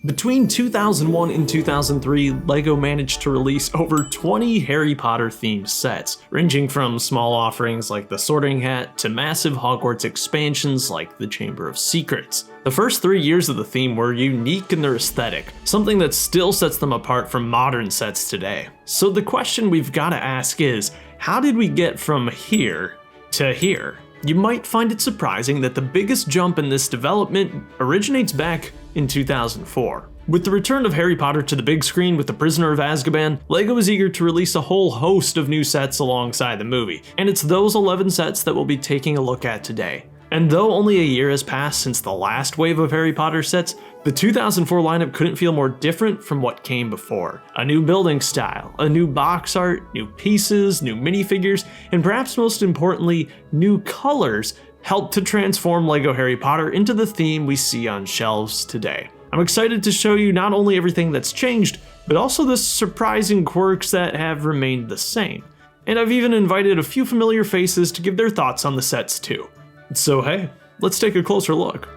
Between 2001 and 2003, LEGO managed to release over 20 Harry Potter themed sets, ranging from small offerings like the Sorting Hat to massive Hogwarts expansions like the Chamber of Secrets. The first 3 years of the theme were unique in their aesthetic, something that still sets them apart from modern sets today. So the question we've gotta ask is, how did we get from here to here? You might find it surprising that the biggest jump in this development originates back in 2004. With the return of Harry Potter to the big screen with The Prisoner of Azkaban, LEGO is eager to release a whole host of new sets alongside the movie, and it's those 11 sets that we'll be taking a look at today. And though only a year has passed since the last wave of Harry Potter sets, the 2004 lineup couldn't feel more different from what came before. A new building style, a new box art, new pieces, new minifigures, and perhaps most importantly, new colors helped to transform LEGO Harry Potter into the theme we see on shelves today. I'm excited to show you not only everything that's changed, but also the surprising quirks that have remained the same. And I've even invited a few familiar faces to give their thoughts on the sets too. So hey, let's take a closer look.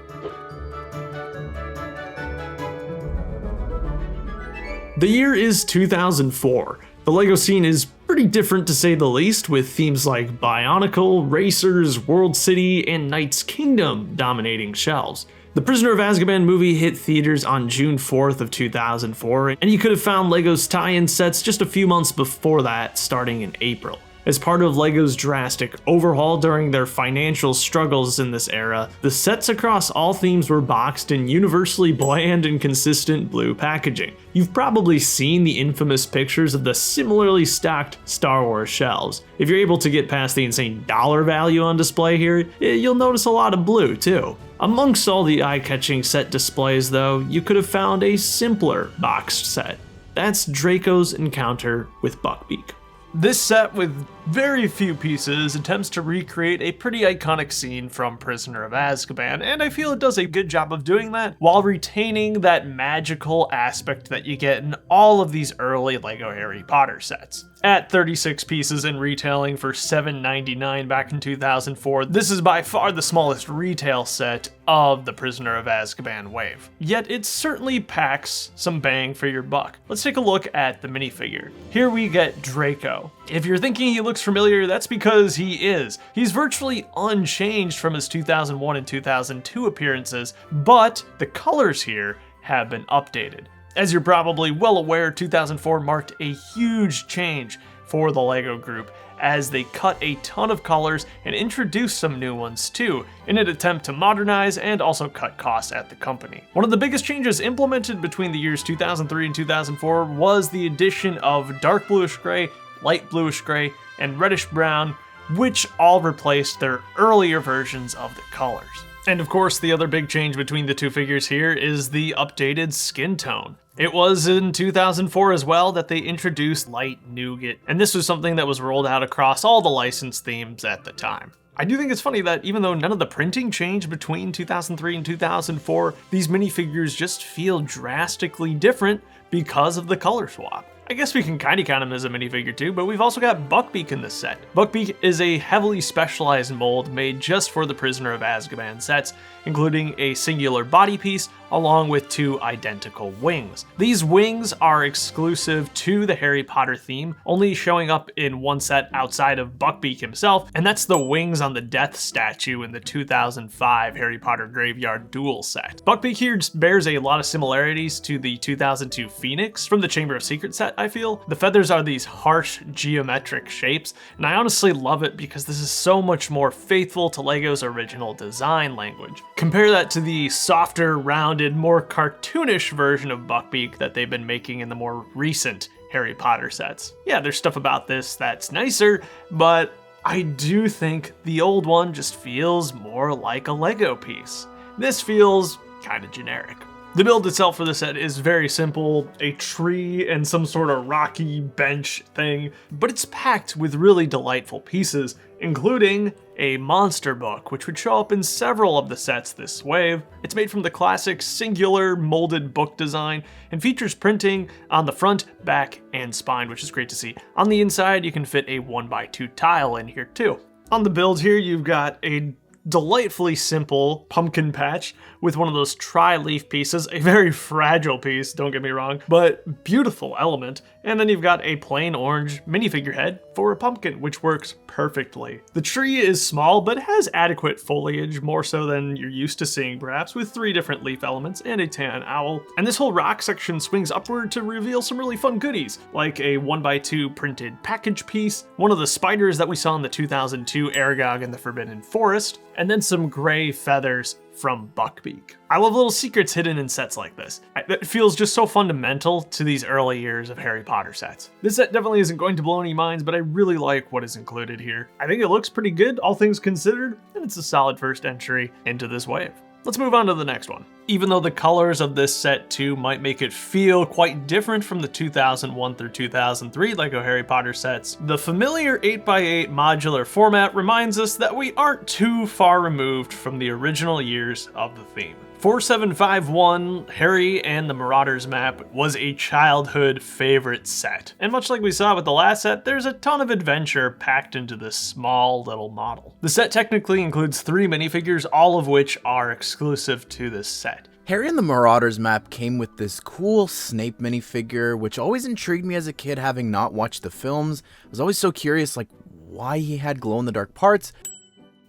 The year is 2004. The LEGO scene is pretty different to say the least, with themes like Bionicle, Racers, World City, and Knight's Kingdom dominating shelves. The Prisoner of Azkaban movie hit theaters on June 4th of 2004, and you could have found LEGO's tie-in sets just a few months before that, starting in April. As part of LEGO's drastic overhaul during their financial struggles in this era, the sets across all themes were boxed in universally bland and consistent blue packaging. You've probably seen the infamous pictures of the similarly stocked Star Wars shelves. If you're able to get past the insane dollar value on display here, you'll notice a lot of blue too. Amongst all the eye-catching set displays though, you could have found a simpler boxed set. That's Draco's encounter with Buckbeak. This set, with very few pieces, attempts to recreate a pretty iconic scene from Prisoner of Azkaban, and I feel it does a good job of doing that while retaining that magical aspect that you get in all of these early LEGO Harry Potter sets. At 36 pieces and retailing for $7.99 back in 2004, this is by far the smallest retail set of the Prisoner of Azkaban wave. Yet it certainly packs some bang for your buck. Let's take a look at the minifigure. Here we get Draco. If you're thinking he looks familiar, that's because he is. He's virtually unchanged from his 2001 and 2002 appearances, but the colors here have been updated. As you're probably well aware, 2004 marked a huge change for the LEGO group as they cut a ton of colors and introduced some new ones too, in an attempt to modernize and also cut costs at the company. One of the biggest changes implemented between the years 2003 and 2004 was the addition of dark bluish gray, light bluish gray, and reddish brown, which all replaced their earlier versions of the colors. And of course, the other big change between the two figures here is the updated skin tone. It was in 2004 as well that they introduced light nougat, and this was something that was rolled out across all the licensed themes at the time. I do think it's funny that even though none of the printing changed between 2003 and 2004, these minifigures just feel drastically different because of the color swap. I guess we can kind of count him as a minifigure too, but we've also got Buckbeak in this set. Buckbeak is a heavily specialized mold made just for the Prisoner of Azkaban sets, including a singular body piece along with 2 identical wings. These wings are exclusive to the Harry Potter theme, only showing up in one set outside of Buckbeak himself, and that's the wings on the death statue in the 2005 Harry Potter Graveyard Duel set. Buckbeak here bears a lot of similarities to the 2002 Phoenix from the Chamber of Secrets set, I feel. The feathers are these harsh geometric shapes, and I honestly love it because this is so much more faithful to LEGO's original design language. Compare that to the softer, rounded, more cartoonish version of Buckbeak that they've been making in the more recent Harry Potter sets. Yeah, there's stuff about this that's nicer, but I do think the old one just feels more like a LEGO piece. This feels kind of generic. The build itself for the set is very simple, a tree and some sort of rocky bench thing, but it's packed with really delightful pieces, including a monster book, which would show up in several of the sets this wave. It's made from the classic singular molded book design and features printing on the front, back, and spine, which is great to see. On the inside, you can fit a 1x2 tile in here too. On the build here, you've got a delightfully simple pumpkin patch with one of those tri-leaf pieces, a very fragile piece, don't get me wrong, but beautiful element. And then you've got a plain orange minifigure head for a pumpkin, which works perfectly. The tree is small, but has adequate foliage, more so than you're used to seeing perhaps, with 3 different leaf elements and a tan owl. And this whole rock section swings upward to reveal some really fun goodies, like a 1x2 printed package piece, one of the spiders that we saw in the 2002 Aragog in the Forbidden Forest, and then some gray feathers from Buckbeak. I love little secrets hidden in sets like this. It feels just so fundamental to these early years of Harry Potter sets. This set definitely isn't going to blow any minds, but I really like what is included here. I think it looks pretty good, all things considered, and it's a solid first entry into this wave. Let's move on to the next one. Even though the colors of this set too might make it feel quite different from the 2001 through 2003 LEGO Harry Potter sets, the familiar 8x8 modular format reminds us that we aren't too far removed from the original years of the theme. 4751, Harry and the Marauders map, was a childhood favorite set. And much like we saw with the last set, there's a ton of adventure packed into this small little model. The set technically includes 3 minifigures, all of which are exclusive to this set. Harry and the Marauders map came with this cool Snape minifigure, which always intrigued me as a kid, having not watched the films. I was always so curious, like, why he had glow-in-the-dark parts.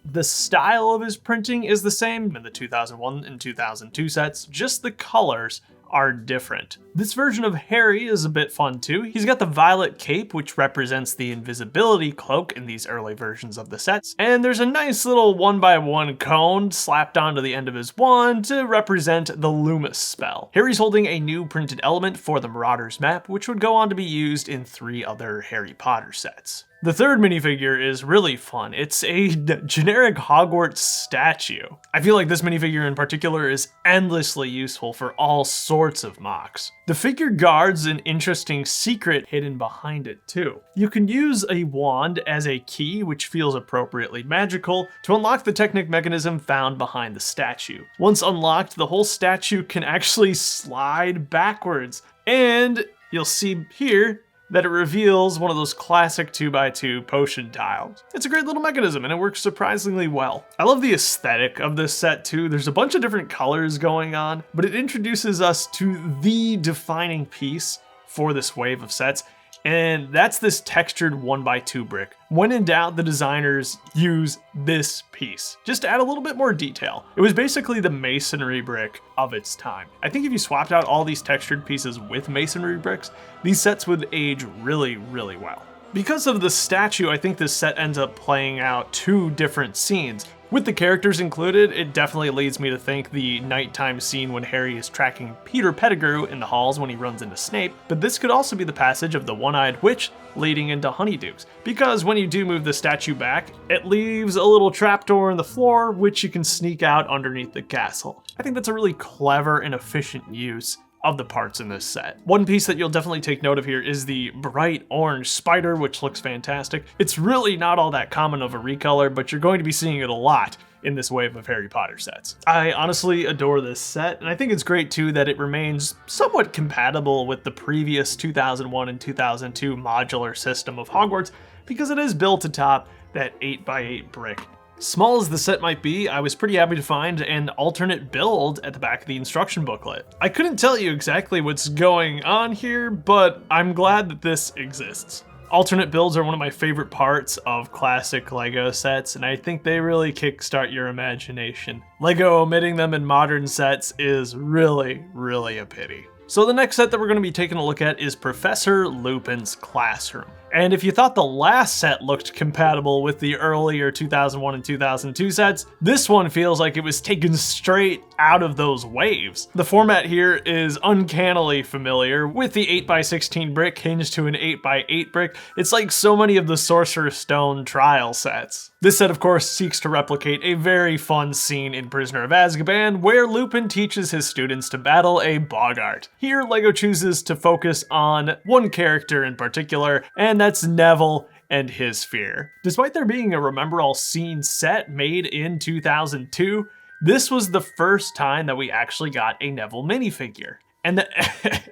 The style of his printing is the same in the 2001 and 2002 sets, just the colors are different. This version of Harry is a bit fun too. He's got the violet cape, which represents the invisibility cloak in these early versions of the sets, and there's a nice little 1x1 cone slapped onto the end of his wand to represent the Loomis spell. Harry's holding a new printed element for the Marauders map, which would go on to be used in 3 other Harry Potter sets. The third minifigure is really fun. It's a generic Hogwarts statue. I feel like this minifigure in particular is endlessly useful for all sorts of mocks. The figure guards an interesting secret hidden behind it too. You can use a wand as a key, which feels appropriately magical, to unlock the Technic mechanism found behind the statue. Once unlocked, the whole statue can actually slide backwards, and you'll see here that it reveals one of those classic 2x2 potion tiles. It's a great little mechanism and it works surprisingly well. I love the aesthetic of this set too. There's a bunch of different colors going on, but it introduces us to the defining piece for this wave of sets, and that's this textured 1x2 brick. When in doubt, the designers use this piece, just to add a little bit more detail. It was basically the masonry brick of its time. I think if you swapped out all these textured pieces with masonry bricks, these sets would age really, really well. Because of the statue, I think this set ends up playing out 2 different scenes. With the characters included, it definitely leads me to think the nighttime scene when Harry is tracking Peter Pettigrew in the halls when he runs into Snape, but this could also be the passage of the one-eyed witch leading into Honeydukes, because when you do move the statue back, it leaves a little trapdoor in the floor which you can sneak out underneath the castle. I think that's a really clever and efficient use of the parts in this set. One piece that you'll definitely take note of here is the bright orange spider, which looks fantastic. It's really not all that common of a recolor, but you're going to be seeing it a lot in this wave of Harry Potter sets. I honestly adore this set, and I think it's great too that it remains somewhat compatible with the previous 2001 and 2002 modular system of Hogwarts, because it is built atop that 8x8 brick. Small as the set might be, I was pretty happy to find an alternate build at the back of the instruction booklet. I couldn't tell you exactly what's going on here, but I'm glad that this exists. Alternate builds are one of my favorite parts of classic LEGO sets, and I think they really kickstart your imagination. LEGO omitting them in modern sets is really, really a pity. So the next set that we're going to be taking a look at is Professor Lupin's Classroom. And if you thought the last set looked compatible with the earlier 2001 and 2002 sets, this one feels like it was taken straight out of those waves. The format here is uncannily familiar, with the 8x16 brick hinged to an 8x8 brick. It's like so many of the Sorcerer's Stone trial sets. This set, of course, seeks to replicate a very fun scene in Prisoner of Azkaban, where Lupin teaches his students to battle a boggart. Here, LEGO chooses to focus on one character in particular, and that's Neville and his fear. Despite there being a Remember All scene set made in 2002, this was the first time that we actually got a Neville minifigure. And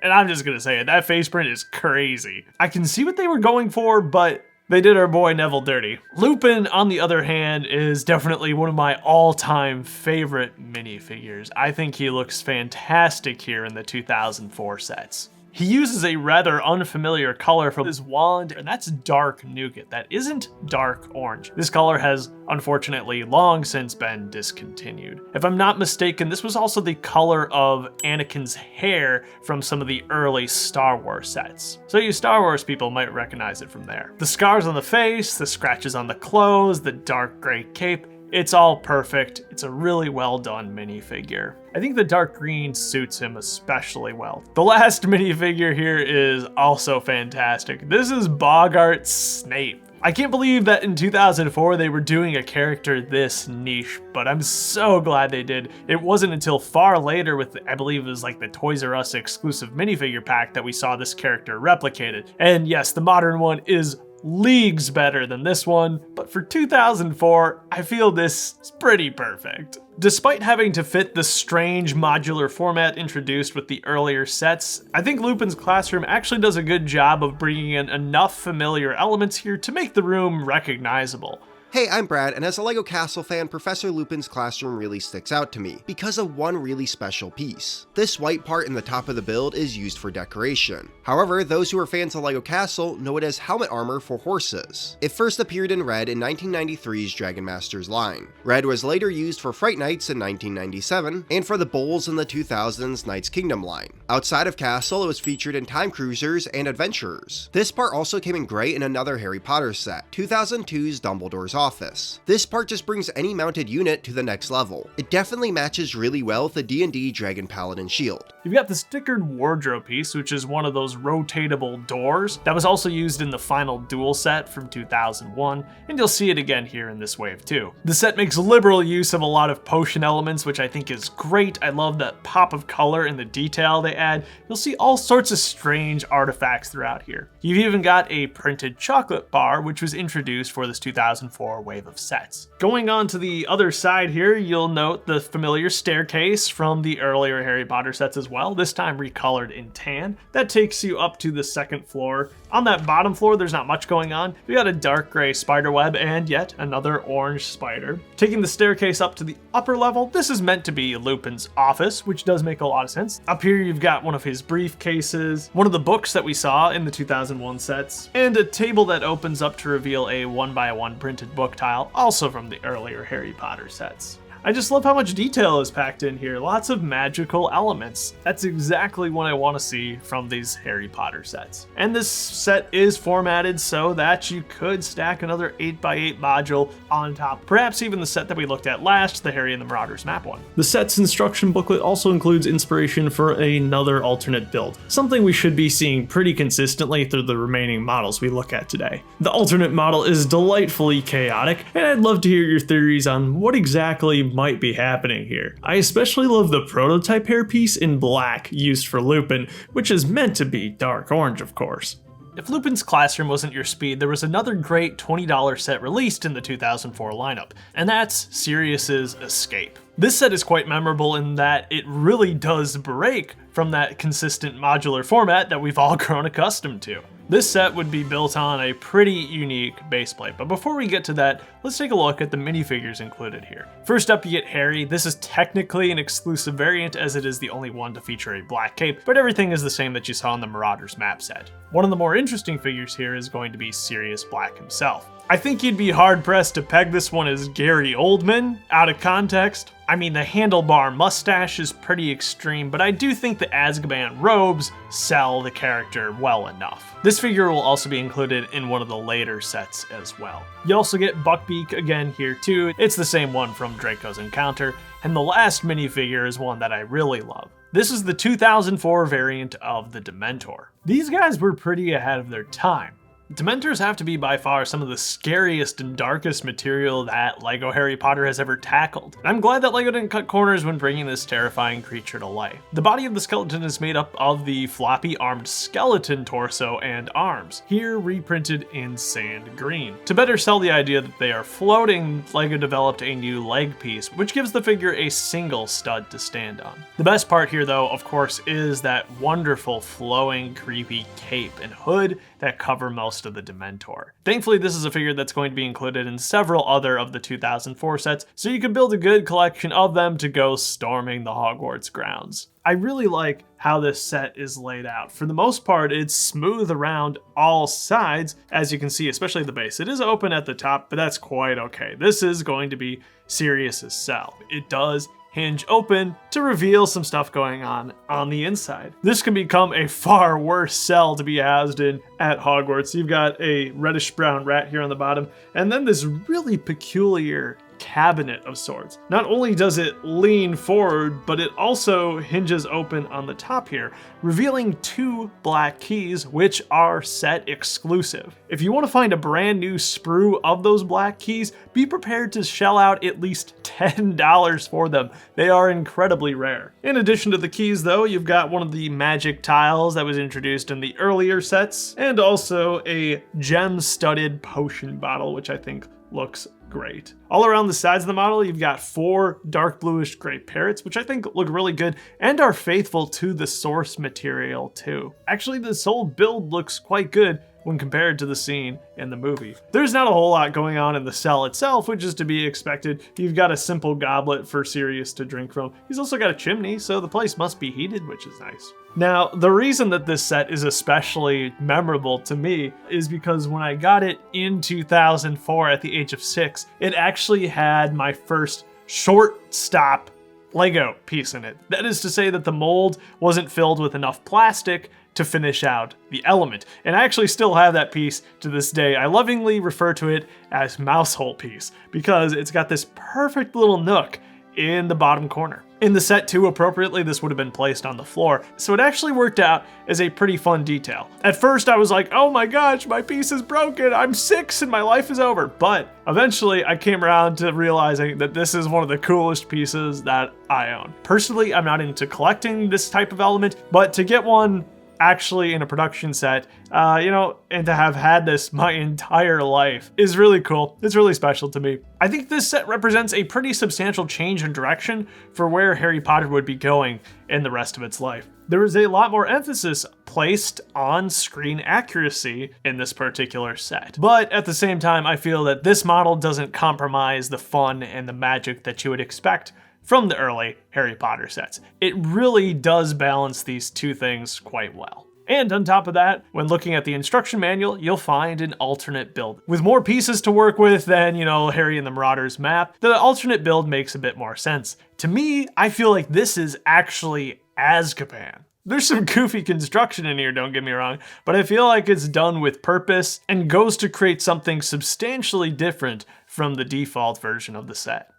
I'm just gonna say it, that face print is crazy. I can see what they were going for, but They did our boy Neville dirty. Lupin, on the other hand, is definitely one of my all-time favorite minifigures. I think he looks fantastic here in the 2004 sets. He uses a rather unfamiliar color from his wand, and that's dark nougat. That isn't dark orange. This color has, unfortunately, long since been discontinued. If I'm not mistaken, this was also the color of Anakin's hair from some of the early Star Wars sets. So you Star Wars people might recognize it from there. The scars on the face, the scratches on the clothes, the dark gray cape, it's all perfect. It's a really well done minifigure. I think the dark green suits him especially well. The last minifigure here is also fantastic. This is Bogart's Snape. I can't believe that in 2004 they were doing a character this niche, but I'm so glad they did. It wasn't until far later with, I believe it was like the Toys R Us exclusive minifigure pack that we saw this character replicated. And yes, the modern one is leagues better than this one, but for 2004, I feel this is pretty perfect. Despite having to fit the strange modular format introduced with the earlier sets, I think Lupin's classroom actually does a good job of bringing in enough familiar elements here to make the room recognizable. Hey, I'm Brad, and as a LEGO Castle fan, Professor Lupin's classroom really sticks out to me because of one really special piece. This white part in the top of the build is used for decoration. However, those who are fans of LEGO Castle know it as helmet armor for horses. It first appeared in red in 1993's Dragon Masters line. Red was later used for Fright Nights in 1997, and for the Bulls in the 2000's Knights Kingdom line. Outside of Castle, it was featured in Time Cruisers and Adventurers. This part also came in gray in another Harry Potter set, 2002's Dumbledore's Office. This part just brings any mounted unit to the next level. It definitely matches really well with the D&D Dragon Paladin shield. You've got the stickered wardrobe piece, which is one of those rotatable doors that was also used in the final duel set from 2001, and you'll see it again here in this wave too. The set makes liberal use of a lot of potion elements, which I think is great. I love that pop of color and the detail they add. You'll see all sorts of strange artifacts throughout here. You've even got a printed chocolate bar, which was introduced for this 2004 wave of sets. Going on to the other side here, you'll note the familiar staircase from the earlier Harry Potter sets as well, this time recolored in tan. That takes you up to the second floor. On that bottom floor, there's not much going on. We got a dark gray spider web and yet another orange spider. Taking the staircase up to the upper level, this is meant to be Lupin's office, which does make a lot of sense. Up here, you've got one of his briefcases, one of the books that we saw in the 2001 sets, and a table that opens up to reveal a 1x1 printed book tile, also from the earlier Harry Potter sets. I just love how much detail is packed in here, lots of magical elements. That's exactly what I want to see from these Harry Potter sets. And this set is formatted so that you could stack another 8x8 module on top, perhaps even the set that we looked at last, the Harry and the Marauders map one. The set's instruction booklet also includes inspiration for another alternate build, something we should be seeing pretty consistently through the remaining models we look at today. The alternate model is delightfully chaotic, and I'd love to hear your theories on what exactly might be happening here. I especially love the prototype hairpiece in black used for Lupin, which is meant to be dark orange, of course. If Lupin's classroom wasn't your speed, there was another great $20 set released in the 2004 lineup, and that's Sirius's Escape. This set is quite memorable in that it really does break from that consistent modular format that we've all grown accustomed to. This set would be built on a pretty unique base plate, but before we get to that, let's take a look at the minifigures included here. First up, you get Harry. This is technically an exclusive variant as it is the only one to feature a black cape, but everything is the same that you saw in the Marauders map set. One of the more interesting figures here is going to be Sirius Black himself. I think you'd be hard-pressed to peg this one as Gary Oldman out of context. I mean, the handlebar mustache is pretty extreme, but I do think the Azkaban robes sell the character well enough. This figure will also be included in one of the later sets as well. You also get Buckbeak again here too. It's the same one from Draco's Encounter, and the last minifigure is one that I really love. This is the 2004 variant of the Dementor. These guys were pretty ahead of their time. Dementors have to be by far some of the scariest and darkest material that LEGO Harry Potter has ever tackled. And I'm glad that LEGO didn't cut corners when bringing this terrifying creature to life. The body of the skeleton is made up of the floppy armed skeleton torso and arms, here reprinted in sand green. To better sell the idea that they are floating, LEGO developed a new leg piece, which gives the figure a single stud to stand on. The best part here though, of course, is that wonderful flowing creepy cape and hood that cover most Joust of the Dementor. Thankfully, this is a figure that's going to be included in several other of the 2004 sets, so you can build a good collection of them to go storming the Hogwarts grounds. I really like how this set is laid out. For the most part, it's smooth around all sides, as you can see, especially the base. It is open at the top, but that's quite okay. This is going to be Sirius's cell. It does hinge open to reveal some stuff going on the inside. This can become a far worse cell to be housed in at Hogwarts. You've got a reddish-brown rat here on the bottom, and then this really peculiar cabinet of sorts. Not only does it lean forward, but it also hinges open on the top here, revealing 2 black keys, which are set exclusive. If you want to find a brand new sprue of those black keys, be prepared to shell out at least $10 for them. They are incredibly rare. In addition to the keys though, you've got one of the magic tiles that was introduced in the earlier sets, and also a gem-studded potion bottle, which I think looks great. All around the sides of the model, you've got 4 dark bluish gray parrots, which I think look really good and are faithful to the source material too. Actually, this whole build looks quite good when compared to the scene in the movie. There's not a whole lot going on in the cell itself, which is to be expected. You've got a simple goblet for Sirius to drink from. He's also got a chimney, so the place must be heated, which is nice. Now, the reason that this set is especially memorable to me is because when I got it in 2004 at the age of 6, it actually had my first short stop Lego piece in it. That is to say that the mold wasn't filled with enough plastic to finish out the element. And I actually still have that piece to this day. I lovingly refer to it as mouse hole piece because it's got this perfect little nook in the bottom corner. In the set too, appropriately, this would have been placed on the floor, so it actually worked out as a pretty fun detail. At first I was like, oh my gosh, my piece is broken, I'm 6 and my life is over. But eventually I came around to realizing that this is one of the coolest pieces that I own. Personally, I'm not into collecting this type of element, but to get one actually in a production set, and to have had this my entire life is really cool. It's really special to me. I think this set represents a pretty substantial change in direction for where Harry Potter would be going in the rest of its life. There is a lot more emphasis placed on screen accuracy in this particular set. But at the same time, I feel that this model doesn't compromise the fun and the magic that you would expect from the early Harry Potter sets. It really does balance these two things quite well. And on top of that, when looking at the instruction manual, you'll find an alternate build. With more pieces to work with than, Harry and the Marauders map, the alternate build makes a bit more sense. To me, I feel like this is actually Azkaban. There's some goofy construction in here, don't get me wrong, but I feel like it's done with purpose and goes to create something substantially different from the default version of the set.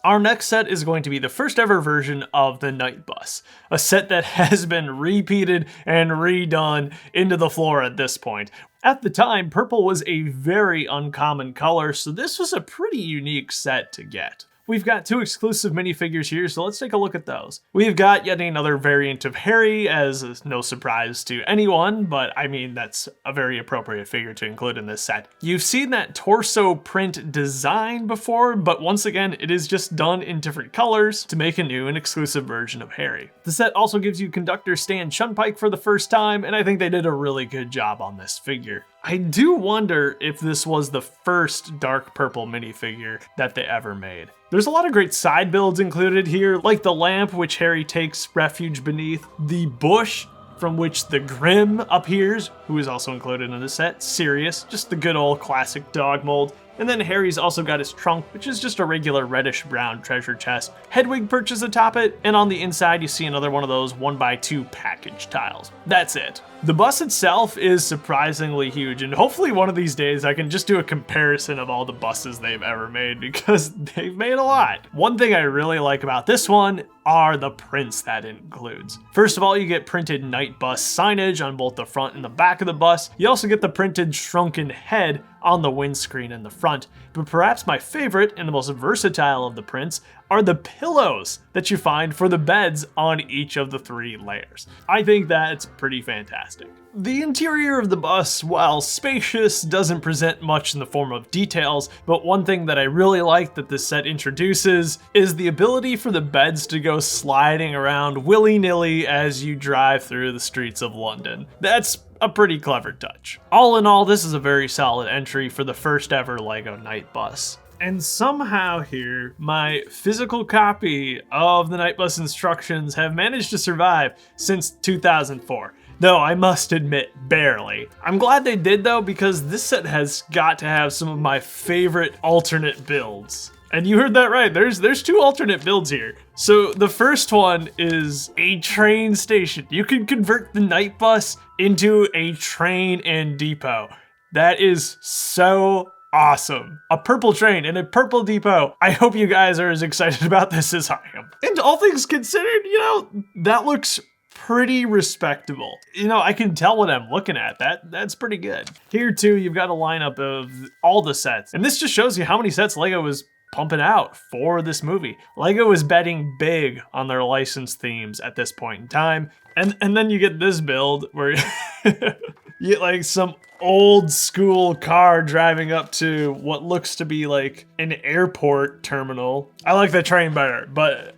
Our next set is going to be the first ever version of the Night Bus, a set that has been repeated and redone into the floor at this point. At the time, purple was a very uncommon color, so this was a pretty unique set to get. We've got 2 exclusive minifigures here, so let's take a look at those. We've got yet another variant of Harry, as no surprise to anyone, but I mean, that's a very appropriate figure to include in this set. You've seen that torso print design before, but once again, it is just done in different colors to make a new and exclusive version of Harry. The set also gives you conductor Stan Shunpike for the first time, and I think they did a really good job on this figure. I do wonder if this was the first dark purple minifigure that they ever made. There's a lot of great side builds included here, like the lamp which Harry takes refuge beneath, the bush from which the Grim appears, who is also included in the set, Sirius, just the good old classic dog mold. And then Harry's also got his trunk, which is just a regular reddish-brown treasure chest. Hedwig perches atop it, and on the inside you see another one of those 1x2 package tiles. That's it. The bus itself is surprisingly huge, and hopefully one of these days I can just do a comparison of all the buses they've ever made, because they've made a lot. One thing I really like about this one are the prints that it includes. First of all, you get printed Night Bus signage on both the front and the back of the bus. You also get the printed shrunken head on the windscreen in the front. But perhaps my favorite and the most versatile of the prints are the pillows that you find for the beds on each of the 3 layers. I think that's pretty fantastic. The interior of the bus, while spacious, doesn't present much in the form of details, but one thing that I really like that this set introduces is the ability for the beds to go sliding around willy-nilly as you drive through the streets of London. That's a pretty clever touch. All in all, this is a very solid entry for the first ever LEGO Night Bus. And somehow here, my physical copy of the Night Bus instructions have managed to survive since 2004. Though I must admit, barely. I'm glad they did though, because this set has got to have some of my favorite alternate builds. And you heard that right, there's 2 alternate builds here. So the first one is a train station. You can convert the Night Bus into a train and depot. That is so awesome. A purple train and a purple depot. I hope you guys are as excited about this as I am. And all things considered, that looks pretty respectable. I can tell what I'm looking at. That's pretty good. Here too, you've got a lineup of all the sets. And this just shows you how many sets LEGO was pumping out for this movie. LEGO is betting big on their licensed themes at this point in time. And then you get this build where you get like some old school car driving up to what looks to be like an airport terminal. I like the train better, but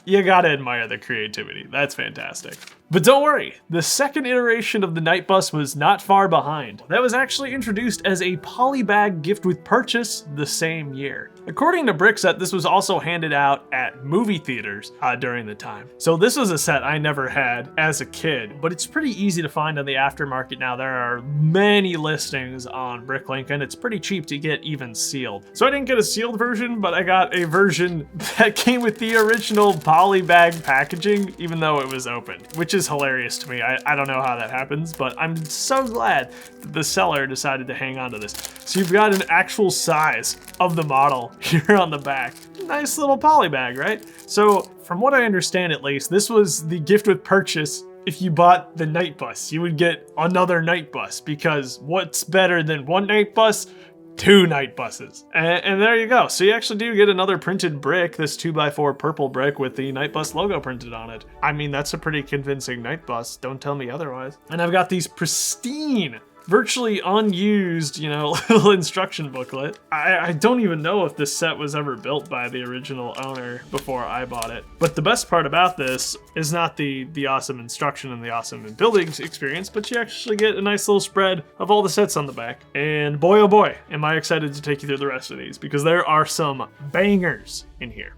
you gotta admire the creativity. That's fantastic. But don't worry, the second iteration of the Night Bus was not far behind. That was actually introduced as a polybag gift with purchase the same year. According to Brickset, this was also handed out at movie theaters during the time. So this was a set I never had as a kid, but it's pretty easy to find on the aftermarket now. There are many listings on Bricklink, and it's pretty cheap to get even sealed. So I didn't get a sealed version, but I got a version that came with the original polybag packaging, even though it was open, which is hilarious to me. I don't know how that happens, but I'm so glad that the seller decided to hang on to this. So you've got an actual size of the model here on the back. Nice little polybag, right? So from what I understand at least, this was the gift with purchase. If you bought the Night Bus, you would get another Night Bus, because what's better than one Night Bus? 2 Night Buses. And there you go. So you actually do get another printed brick, this 2x4 purple brick with the Night Bus logo printed on it. I mean, that's a pretty convincing Night Bus. Don't tell me otherwise. And I've got these pristine, virtually unused, little instruction booklet. I don't even know if this set was ever built by the original owner before I bought it. But the best part about this is not the awesome instruction and the awesome building experience, but you actually get a nice little spread of all the sets on the back. And boy, oh boy, am I excited to take you through the rest of these, because there are some bangers in here.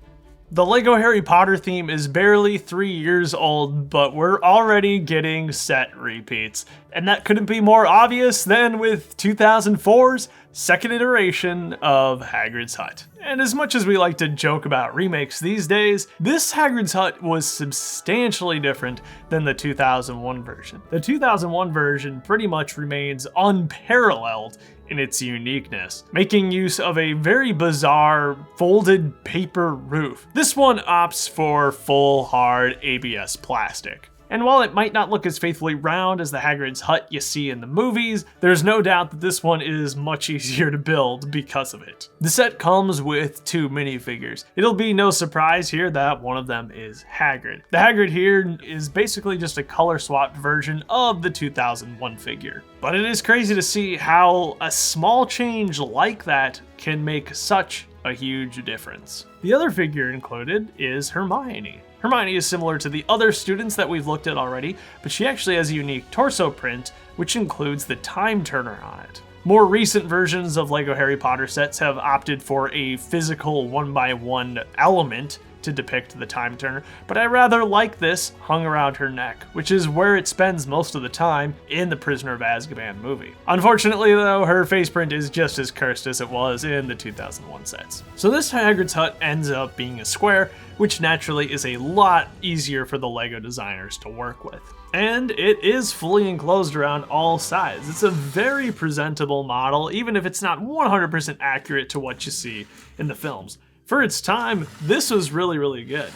The LEGO Harry Potter theme is barely 3 years old, but we're already getting set repeats. And that couldn't be more obvious than with 2004's second iteration of Hagrid's Hut. And as much as we like to joke about remakes these days, this Hagrid's Hut was substantially different than the 2001 version. The 2001 version pretty much remains unparalleled in its uniqueness, making use of a very bizarre folded paper roof. This one opts for full hard ABS plastic. And while it might not look as faithfully round as the Hagrid's Hut you see in the movies, there's no doubt that this one is much easier to build because of it. The set comes with 2 minifigures. It'll be no surprise here that one of them is Hagrid. The Hagrid here is basically just a color swapped version of the 2001 figure. But it is crazy to see how a small change like that can make such a huge difference. The other figure included is Hermione. Hermione is similar to the other students that we've looked at already, but she actually has a unique torso print, which includes the time turner on it. More recent versions of LEGO Harry Potter sets have opted for a physical 1x1 element to depict the time turner, but I rather like this hung around her neck, which is where it spends most of the time in the Prisoner of Azkaban movie. Unfortunately though, her face print is just as cursed as it was in the 2001 sets. So this Hagrid's Hut ends up being a square, which naturally is a lot easier for the LEGO designers to work with. And it is fully enclosed around all sides. It's a very presentable model, even if it's not 100% accurate to what you see in the films. For its time, this was really, really good.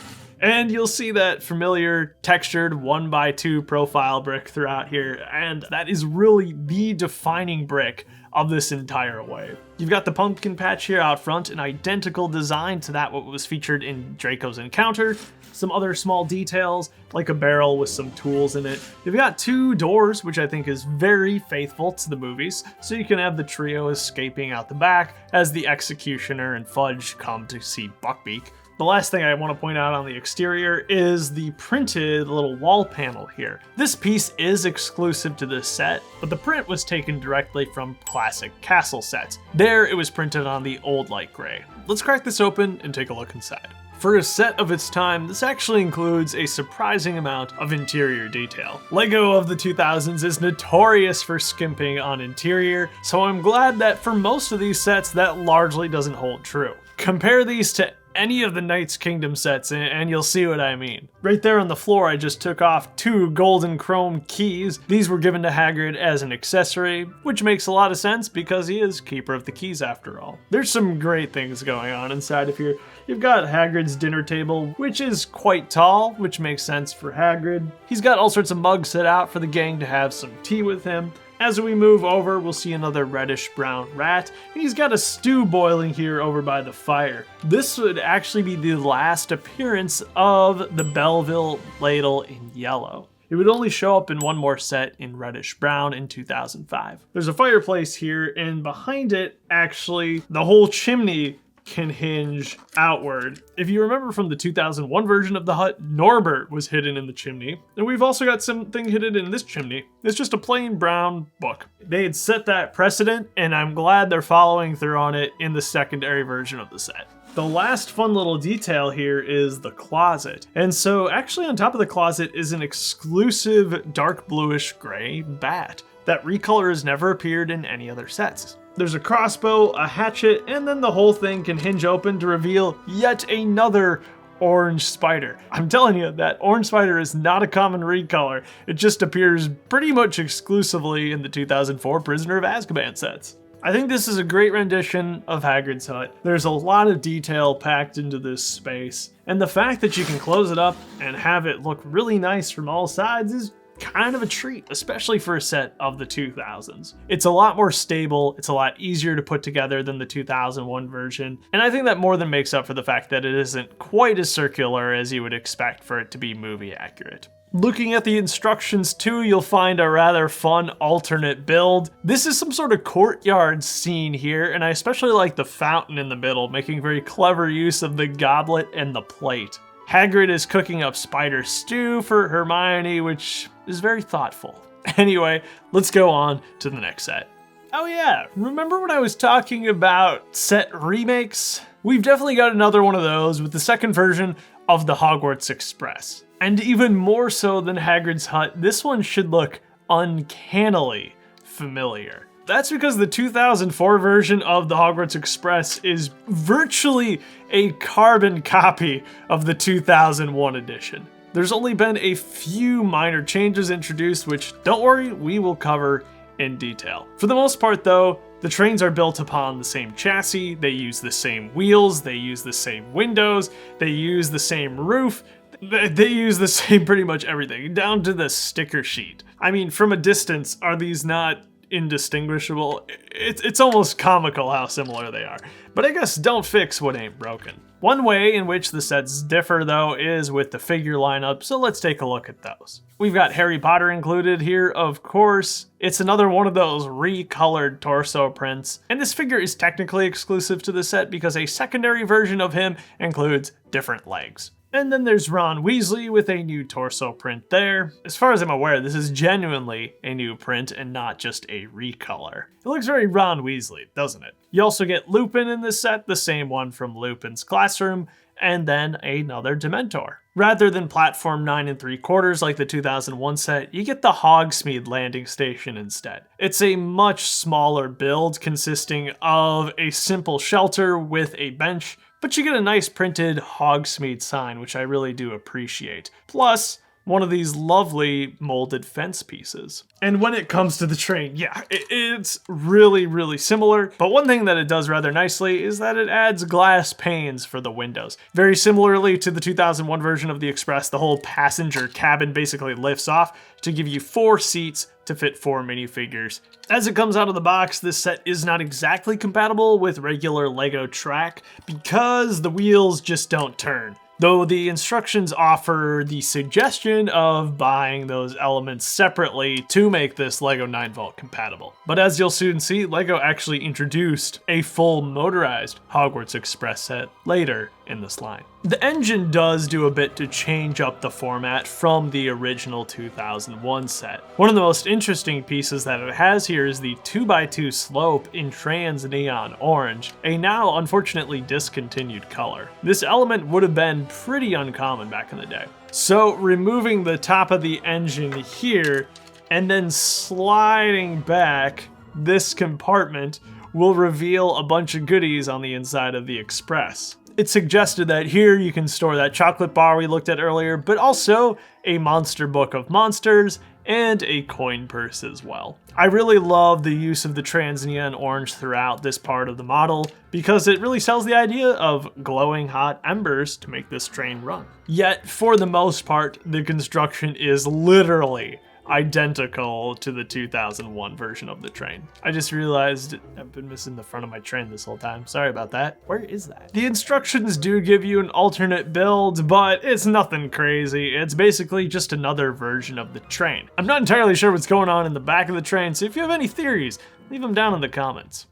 And you'll see that familiar textured 1x2 profile brick throughout here, and that is really the defining brick of this entire wave. You've got the pumpkin patch here out front, an identical design to that what was featured in Draco's encounter. Some other small details, like a barrel with some tools in it. You've got 2 doors, which I think is very faithful to the movies, so you can have the trio escaping out the back as the Executioner and Fudge come to see Buckbeak. The last thing I want to point out on the exterior is the printed little wall panel here. This piece is exclusive to this set, but the print was taken directly from classic castle sets. There it was printed on the old light gray. Let's crack this open and take a look inside. For a set of its time, this actually includes a surprising amount of interior detail. LEGO of the 2000s is notorious for skimping on interior, so I'm glad that for most of these sets that largely doesn't hold true. Compare these to any of the Knights Kingdom sets and you'll see what I mean. Right there on the floor I just took off 2 golden chrome keys. These were given to Hagrid as an accessory, which makes a lot of sense because he is keeper of the keys after all. There's some great things going on inside of here. You've got Hagrid's dinner table, which is quite tall, which makes sense for Hagrid. He's got all sorts of mugs set out for the gang to have some tea with him. As we move over, we'll see another reddish-brown rat, and he's got a stew boiling here over by the fire. This would actually be the last appearance of the Belleville ladle in yellow. It would only show up in one more set in reddish-brown in 2005. There's a fireplace here, and behind it, actually, the whole chimney can hinge outward. If you remember from the 2001 version of the hut, Norbert was hidden in the chimney, and we've also got something hidden in this chimney. It's just a plain brown book. They had set that precedent, and I'm glad they're following through on it in the secondary version of the set. The last fun little detail here is the closet. And so actually on top of the closet is an exclusive dark bluish gray bat. That recolor has never appeared in any other sets. There's a crossbow, a hatchet, and then the whole thing can hinge open to reveal yet another orange spider. I'm telling you, that orange spider is not a common recolor. It just appears pretty much exclusively in the 2004 Prisoner of Azkaban sets. I think this is a great rendition of Hagrid's hut. There's a lot of detail packed into this space, and the fact that you can close it up and have it look really nice from all sides is kind of a treat, especially for a set of the 2000s. It's a lot more stable, it's a lot easier to put together than the 2001 version, and I think that more than makes up for the fact that it isn't quite as circular as you would expect for it to be movie accurate. Looking at the instructions too, you'll find a rather fun alternate build. This is some sort of courtyard scene here, and I especially like the fountain in the middle, making very clever use of the goblet and the plate. Hagrid is cooking up spider stew for Hermione, which is very thoughtful. Anyway, let's go on to the next set. Oh yeah, remember when I was talking about set remakes? We've definitely got another one of those with the second version of the Hogwarts Express. And even more so than Hagrid's hut, this one should look uncannily familiar. That's because the 2004 version of the Hogwarts Express is virtually a carbon copy of the 2001 edition. There's only been a few minor changes introduced, which, don't worry, we will cover in detail. For the most part though, the trains are built upon the same chassis, they use the same wheels, they use the same windows, they use the same roof, they use the same pretty much everything, down to the sticker sheet. I mean, from a distance, are these not indistinguishable? It's almost comical how similar they are. But I guess don't fix what ain't broken. One way in which the sets differ though is with the figure lineup, so let's take a look at those. We've got Harry Potter included here, of course. It's another one of those recolored torso prints, and this figure is technically exclusive to the set because a secondary version of him includes different legs. And then there's Ron Weasley with a new torso print there. As far as I'm aware, this is genuinely a new print and not just a recolor. It looks very Ron Weasley, doesn't it? You also get Lupin in this set, the same one from Lupin's classroom, and then another Dementor. Rather than platform 9 3/4 like the 2001 set, you get the Hogsmeade landing station instead. It's a much smaller build consisting of a simple shelter with a bench, but you get a nice printed Hogsmeade sign, which I really do appreciate. Plus, one of these lovely molded fence pieces. And when it comes to the train, yeah, it's really, really similar. But one thing that it does rather nicely is that it adds glass panes for the windows. Very similarly to the 2001 version of the Express, the whole passenger cabin basically lifts off to give you 4 seats to fit 4 minifigures. As it comes out of the box, this set is not exactly compatible with regular LEGO track because the wheels just don't turn. Though the instructions offer the suggestion of buying those elements separately to make this LEGO 9V compatible. But as you'll soon see, LEGO actually introduced a full motorized Hogwarts Express set later in this line. The engine does do a bit to change up the format from the original 2001 set. One of the most interesting pieces that it has here is the 2x2 slope in trans neon orange, a now unfortunately discontinued color. This element would have been pretty uncommon back in the day. So removing the top of the engine here and then sliding back this compartment will reveal a bunch of goodies on the inside of the Express. It suggested that here you can store that chocolate bar we looked at earlier, but also a monster book of monsters and a coin purse as well. I really love the use of the trans neon orange throughout this part of the model because it really sells the idea of glowing hot embers to make this train run. Yet, for the most part, the construction is literally identical to the 2001 version of the train. I just realized I've been missing the front of my train this whole time. Sorry about that. Where is that? The instructions do give you an alternate build, but it's nothing crazy. It's basically just another version of the train. I'm not entirely sure what's going on in the back of the train, so if you have any theories, leave them down in the comments.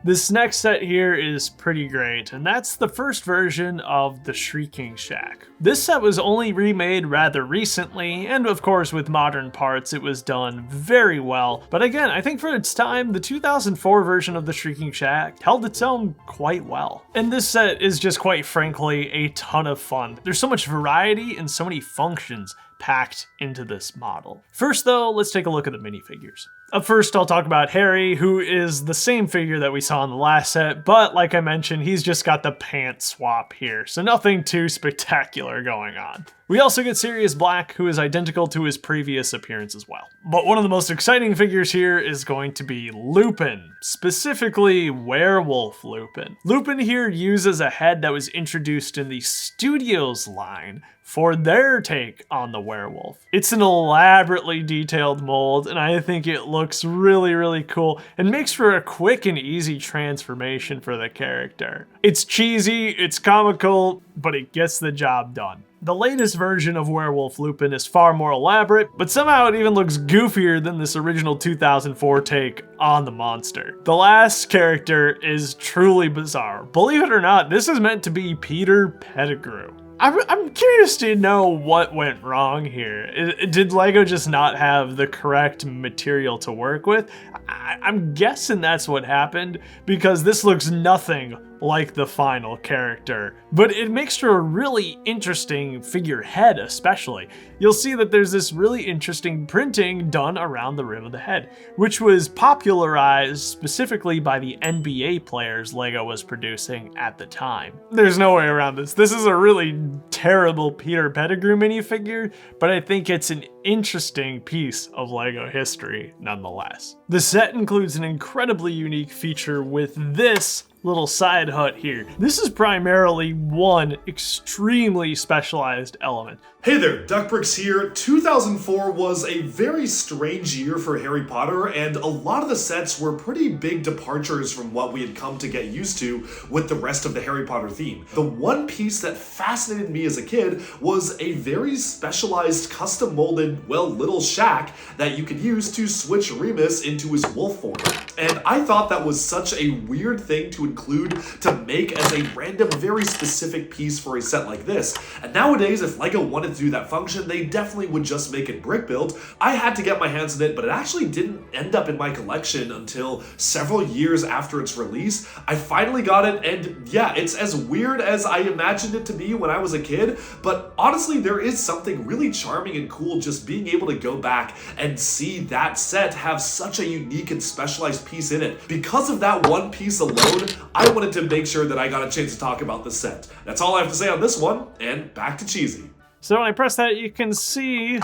This next set here is pretty great, and that's the first version of the Shrieking Shack. This set was only remade rather recently, and of course with modern parts it was done very well, but again, I think for its time, the 2004 version of the Shrieking Shack held its own quite well. And this set is just quite frankly a ton of fun. There's so much variety and so many functions packed into this model. First though, let's take a look at the minifigures. Up first, I'll talk about Harry, who is the same figure that we saw in the last set, but like I mentioned, he's just got the pants swap here, so nothing too spectacular going on. We also get Sirius Black, who is identical to his previous appearance as well. But one of the most exciting figures here is going to be Lupin, specifically Werewolf Lupin. Lupin here uses a head that was introduced in the Studios line for their take on the werewolf. It's an elaborately detailed mold, and I think it looks really, really cool and makes for a quick and easy transformation for the character. It's cheesy, it's comical, but it gets the job done. The latest version of Werewolf Lupin is far more elaborate, but somehow it even looks goofier than this original 2004 take on the monster. The last character is truly bizarre. Believe it or not, this is meant to be Peter Pettigrew. I'm curious to know what went wrong here. Did LEGO just not have the correct material to work with? I'm guessing that's what happened because this looks nothing like the final character, but it makes for a really interesting figurehead especially. You'll see that there's this really interesting printing done around the rim of the head, which was popularized specifically by the NBA players LEGO was producing at the time. There's no way around this. This is a really terrible Peter Pettigrew minifigure, but I think it's an interesting piece of LEGO history nonetheless. The set includes an incredibly unique feature with this little side hut here. This is primarily one extremely specialized element. Hey there, Duckbricks here. 2004 was a very strange year for Harry Potter, and a lot of the sets were pretty big departures from what we had come to get used to with the rest of the Harry Potter theme. The one piece that fascinated me as a kid was a very specialized custom molded, well, little shack that you could use to switch Remus into his wolf form. And I thought that was such a weird thing to include to make as a random, very specific piece for a set like this. And nowadays, if LEGO wanted to do that function, they definitely would just make it brick build. I had to get my hands on it, but it actually didn't end up in my collection until several years after its release. I finally got it, and yeah, it's as weird as I imagined it to be when I was a kid, but honestly, there is something really charming and cool just being able to go back and see that set have such a unique and specialized piece in it. Because of that one piece alone, I wanted to make sure that I got a chance to talk about this set. That's all I have to say on this one, and back to Cheesy. So when I press that, you can see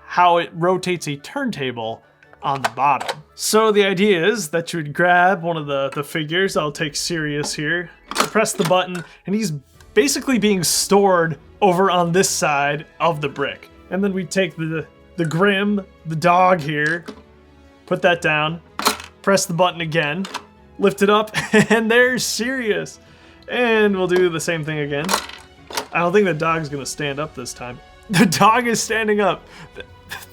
how it rotates a turntable on the bottom. So the idea is that you would grab one of the figures. I'll take Sirius here, press the button, and he's basically being stored over on this side of the brick. And then we take the Grim, the dog here, put that down, press the button again, lift it up, and there's Sirius. And we'll do the same thing again. I don't think the dog's gonna stand up this time. The dog is standing up.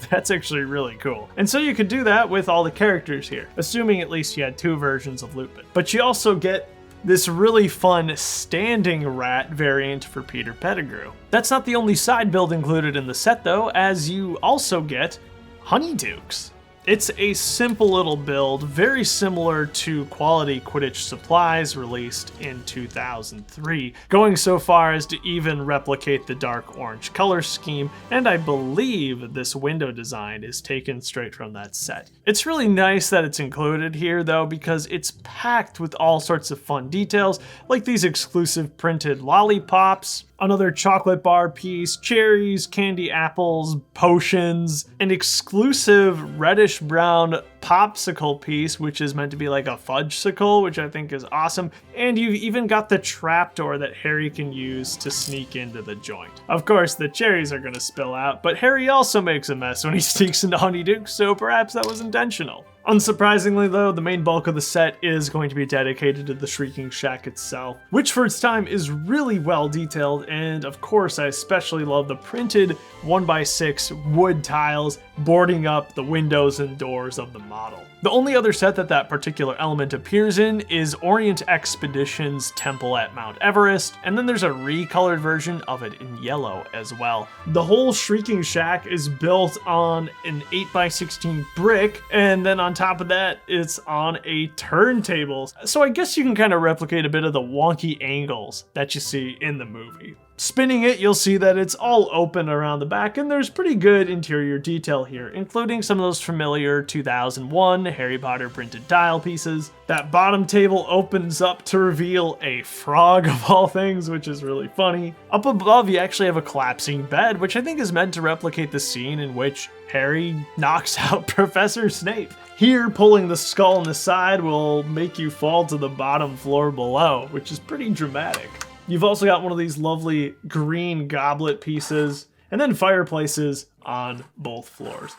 That's actually really cool. And so you could do that with all the characters here, assuming at least you had 2 versions of Lupin. But you also get this really fun standing rat variant for Peter Pettigrew. That's not the only side build included in the set though, as you also get Honeydukes. It's a simple little build, very similar to Quality Quidditch Supplies released in 2003, going so far as to even replicate the dark orange color scheme, and I believe this window design is taken straight from that set. It's really nice that it's included here though, because it's packed with all sorts of fun details, like these exclusive printed lollipops, another chocolate bar piece, cherries, candy apples, potions, an exclusive reddish brown popsicle piece, which is meant to be like a fudgesicle, which I think is awesome. And you've even got the trapdoor that Harry can use to sneak into the joint. Of course, the cherries are gonna spill out, but Harry also makes a mess when he sneaks into Honeydukes, so perhaps that was intentional. Unsurprisingly though, the main bulk of the set is going to be dedicated to the Shrieking Shack itself, which for its time is really well detailed, and of course I especially love the printed 1x6 wood tiles boarding up the windows and doors of the model. The only other set that particular element appears in is Orient Expedition's Temple at Mount Everest, and then there's a recolored version of it in yellow as well. The whole Shrieking Shack is built on an 8x16 brick, and then on top of that, it's on a turntable. So I guess you can kind of replicate a bit of the wonky angles that you see in the movie. Spinning it, you'll see that it's all open around the back, and there's pretty good interior detail here, including some of those familiar 2001 Harry Potter printed tile pieces. That bottom table opens up to reveal a frog of all things, which is really funny. Up above, you actually have a collapsing bed, which I think is meant to replicate the scene in which Harry knocks out Professor Snape. Here, pulling the skull on the side will make you fall to the bottom floor below, which is pretty dramatic. You've also got one of these lovely green goblet pieces, and then fireplaces on both floors.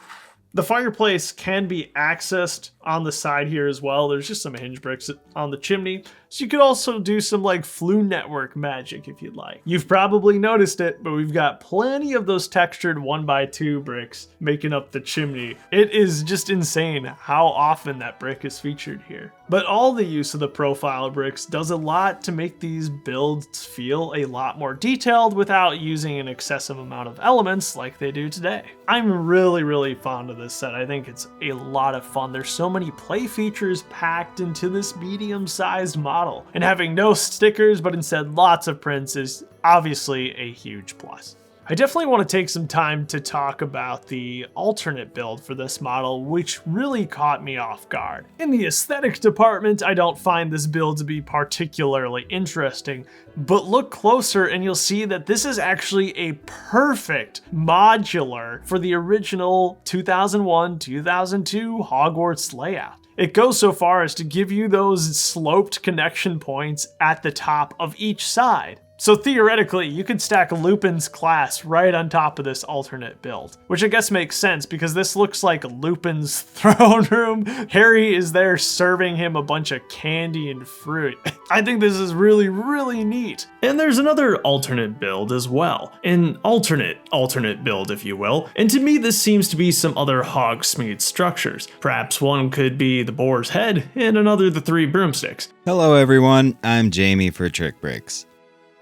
The fireplace can be accessed on the side here as well. There's just some hinge bricks on the chimney, so you could also do some like Floo Network magic if you'd like. You've probably noticed it, but we've got plenty of those textured 1x2 bricks making up the chimney. It is just insane how often that brick is featured here. But all the use of the profile bricks does a lot to make these builds feel a lot more detailed without using an excessive amount of elements like they do today. I'm really fond of this set. I think it's a lot of fun. There's so many play features packed into this medium-sized model, and having no stickers but instead lots of prints is obviously a huge plus. I definitely want to take some time to talk about the alternate build for this model, which really caught me off guard. In the aesthetics department, I don't find this build to be particularly interesting, but look closer and you'll see that this is actually a perfect modular for the original 2001-2002 Hogwarts layout. It goes so far as to give you those sloped connection points at the top of each side. So theoretically, you could stack Lupin's class right on top of this alternate build, which I guess makes sense because this looks like Lupin's throne room. Harry is there serving him a bunch of candy and fruit. I think this is really neat. And there's another alternate build as well. An alternate build, if you will. And to me, this seems to be some other Hogsmeade structures. Perhaps one could be the boar's head and another the 3 broomsticks. Hello everyone, I'm Jamie for Trick Bricks.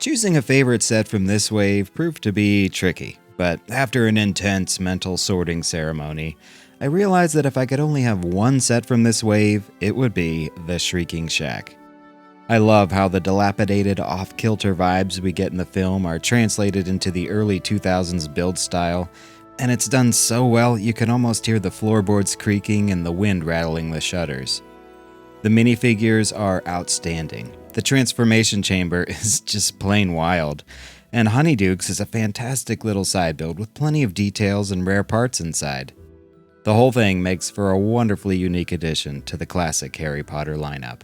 Choosing a favorite set from this wave proved to be tricky, but after an intense mental sorting ceremony, I realized that if I could only have one set from this wave, it would be the Shrieking Shack. I love how the dilapidated, off-kilter vibes we get in the film are translated into the early 2000s build style, and it's done so well you can almost hear the floorboards creaking and the wind rattling the shutters. The minifigures are outstanding. The transformation chamber is just plain wild, And Honeydukes is a fantastic little side build with plenty of details and rare parts inside. The whole thing makes for a wonderfully unique addition to the classic Harry Potter lineup.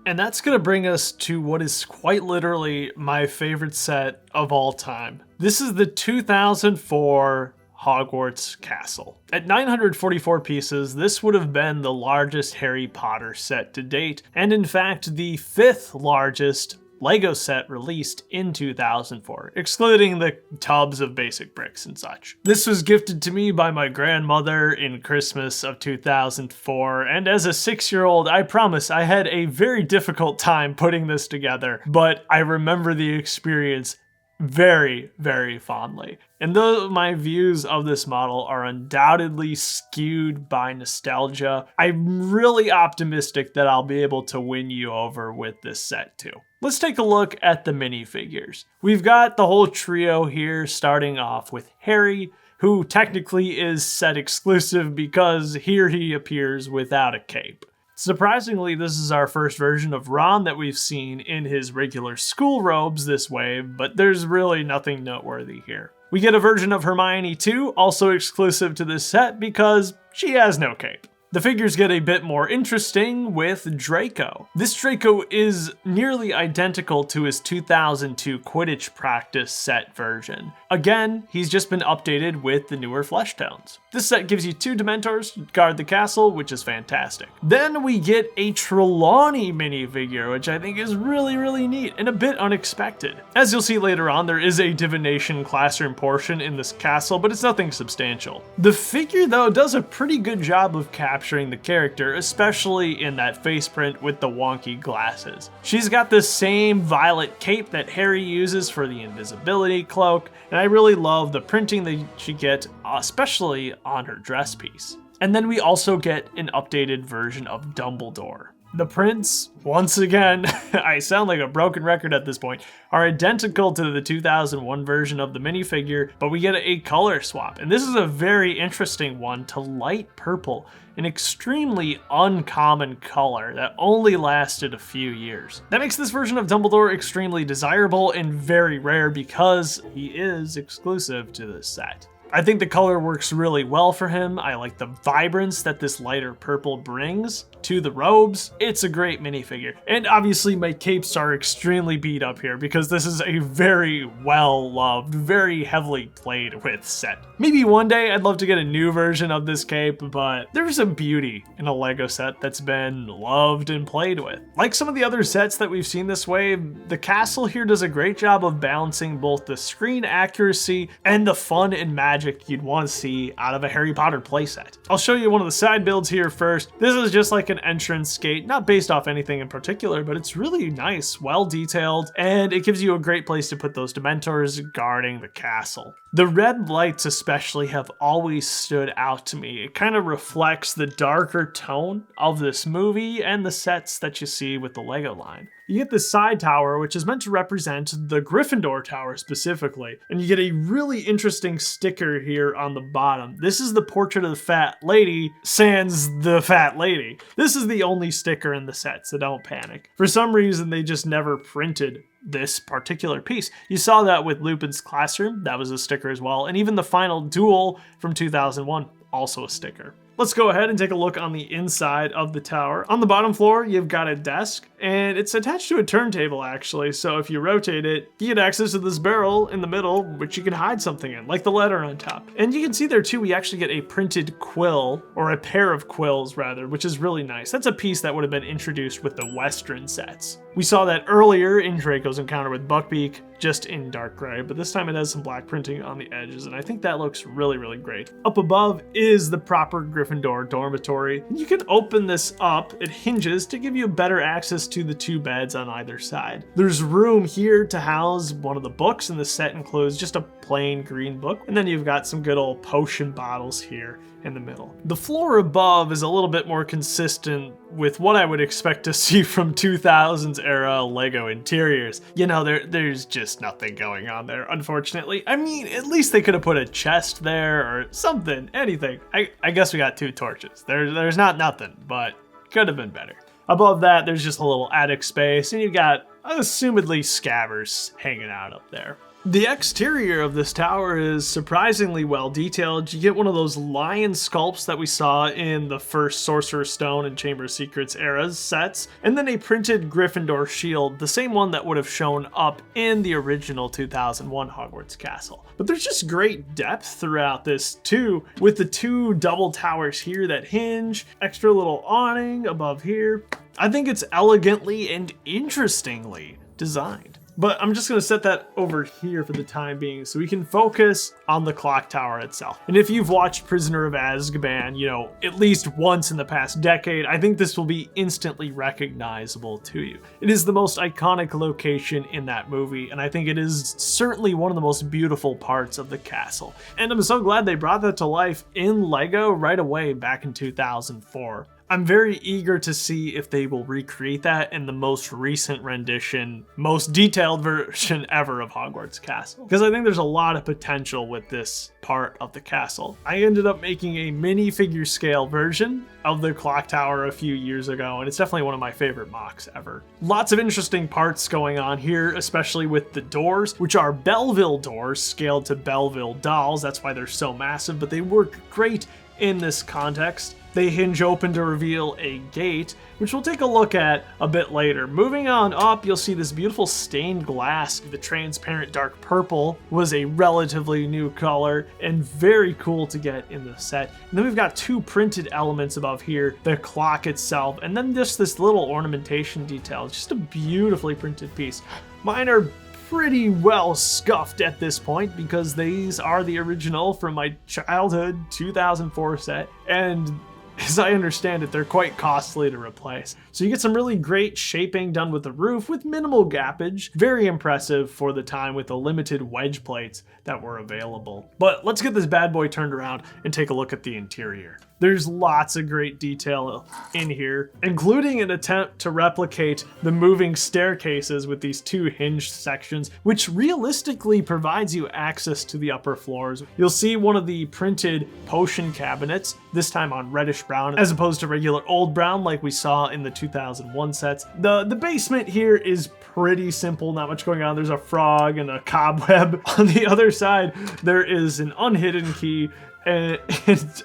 And that's going to bring us to what is quite literally my favorite set of all time. This is the 2004 Hogwarts Castle. At 944 pieces, this would have been the largest Harry Potter set to date, and in fact the 5th largest Lego set released in 2004, excluding the tubs of basic bricks and such. This was gifted to me by my grandmother in Christmas of 2004, and as a 6-year-old, I promise I had a very difficult time putting this together, but I remember the experience very, very fondly. And though my views of this model are undoubtedly skewed by nostalgia, I'm really optimistic that I'll be able to win you over with this set too. Let's take a look at the minifigures. We've got the whole trio here, starting off with Harry, who technically is set exclusive because here he appears without a cape. Surprisingly, this is our first version of Ron that we've seen in his regular school robes this wave, but there's really nothing noteworthy here. We get a version of Hermione too, also exclusive to this set because she has no cape. The figures get a bit more interesting with Draco. This Draco is nearly identical to his 2002 Quidditch practice set version. Again, he's just been updated with the newer flesh tones. This set gives you 2 Dementors to guard the castle, which is fantastic. Then we get a Trelawney minifigure, which I think is really, really neat and a bit unexpected. As you'll see later on, there is a divination classroom portion in this castle, but it's nothing substantial. The figure, though, does a pretty good job of capturing the character, especially in that face print with the wonky glasses. She's got the same violet cape that Harry uses for the invisibility cloak, and I really love the printing that she gets, especially on her dress piece. And then we also get an updated version of Dumbledore. The prints, once again, I sound like a broken record at this point, are identical to the 2001 version of the minifigure, but we get a color swap. And this is a very interesting one to light purple, an extremely uncommon color that only lasted a few years. That makes this version of Dumbledore extremely desirable and very rare because he is exclusive to this set. I think the color works really well for him. I like the vibrance that this lighter purple brings to the robes. It's a great minifigure. And obviously my capes are extremely beat up here because this is a very well-loved, very heavily played with set. Maybe one day I'd love to get a new version of this cape, but there's a beauty in a Lego set that's been loved and played with. Like some of the other sets that we've seen this way, the castle here does a great job of balancing both the screen accuracy and the fun and magic you'd want to see out of a Harry Potter playset. I'll show you one of the side builds here first. This is just like an entrance gate, not based off anything in particular, but it's really nice, well detailed, and it gives you a great place to put those Dementors guarding the castle. The red lights especially have always stood out to me. It kind of reflects the darker tone of this movie and the sets that you see with the Lego line. You get the side tower, which is meant to represent the Gryffindor tower specifically, and you get a really interesting sticker here on the bottom. This is the portrait of the fat lady, sans the fat lady. This is the only sticker in the set, so don't panic. For some reason, they just never printed this particular piece. You saw that with Lupin's classroom, that was a sticker as well, and even the final duel from 2001, also a sticker. Let's go ahead and take a look on the inside of the tower. On the bottom floor, you've got a desk, and it's attached to a turntable actually, so if you rotate it, you get access to this barrel in the middle, which you can hide something in, like the letter on top. And you can see there too, we actually get a printed quill, or a pair of quills rather, which is really nice. That's a piece that would have been introduced with the Western sets. We saw that earlier in Draco's encounter with Buckbeak, just in dark gray, but this time it has some black printing on the edges, and I think that looks really, really great. Up above is the proper Gryffindor dormitory. You can open this up, it hinges to give you better access to the 2 beds on either side. There's room here to house one of the books, and the set includes just a plain green book, and then you've got some good old potion bottles here in the middle. The floor above is a little bit more consistent with what I would expect to see from 2000s era Lego interiors. You know, there's just nothing going on there, unfortunately. I mean, at least they could have put a chest there or something, anything. I guess we got 2 torches. There's not nothing, but could have been better. Above that, there's just a little attic space, and you've got assumedly scabbers hanging out up there. The exterior of this tower is surprisingly well detailed. You get one of those lion sculpts that we saw in the first Sorcerer's Stone and Chamber of Secrets eras sets, and then a printed Gryffindor shield, the same one that would have shown up in the original 2001 Hogwarts Castle. But there's just great depth throughout this too, with the two double towers here that hinge, extra little awning above here. I think it's elegantly and interestingly designed. But I'm just going to set that over here for the time being so we can focus on the clock tower itself. And if you've watched Prisoner of Azkaban, at least once in the past decade, I think this will be instantly recognizable to you. It is the most iconic location in that movie, and I think it is certainly one of the most beautiful parts of the castle. And I'm so glad they brought that to life in Lego right away back in 2004. I'm very eager to see if they will recreate that in the most recent rendition, most detailed version ever of Hogwarts Castle, because I think there's a lot of potential with this part of the castle. I ended up making a mini figure scale version of the clock tower a few years ago, and it's definitely one of my favorite mocks ever. Lots of interesting parts going on here, especially with the doors, which are Belleville doors scaled to Belleville dolls. That's why they're so massive, but they work great in this context. They hinge open to reveal a gate, which we'll take a look at a bit later. Moving on up, you'll see this beautiful stained glass. The transparent dark purple was a relatively new color and very cool to get in the set. And then we've got two printed elements above here, the clock itself, and then just this little ornamentation detail. It's just a beautifully printed piece. Mine are pretty well scuffed at this point because these are the original from my childhood 2004 set, and as I understand it, they're quite costly to replace. So you get some really great shaping done with the roof with minimal gappage. Very impressive for the time with the limited wedge plates that were available. But let's get this bad boy turned around and take a look at the interior. There's lots of great detail in here, including an attempt to replicate the moving staircases with these two hinged sections, which realistically provides you access to the upper floors. You'll see one of the printed potion cabinets, this time on reddish brown as opposed to regular old brown like we saw in the 2001 sets. The basement here is pretty simple, not much going on. There's a frog and a cobweb. On the other side, there is an unhidden key and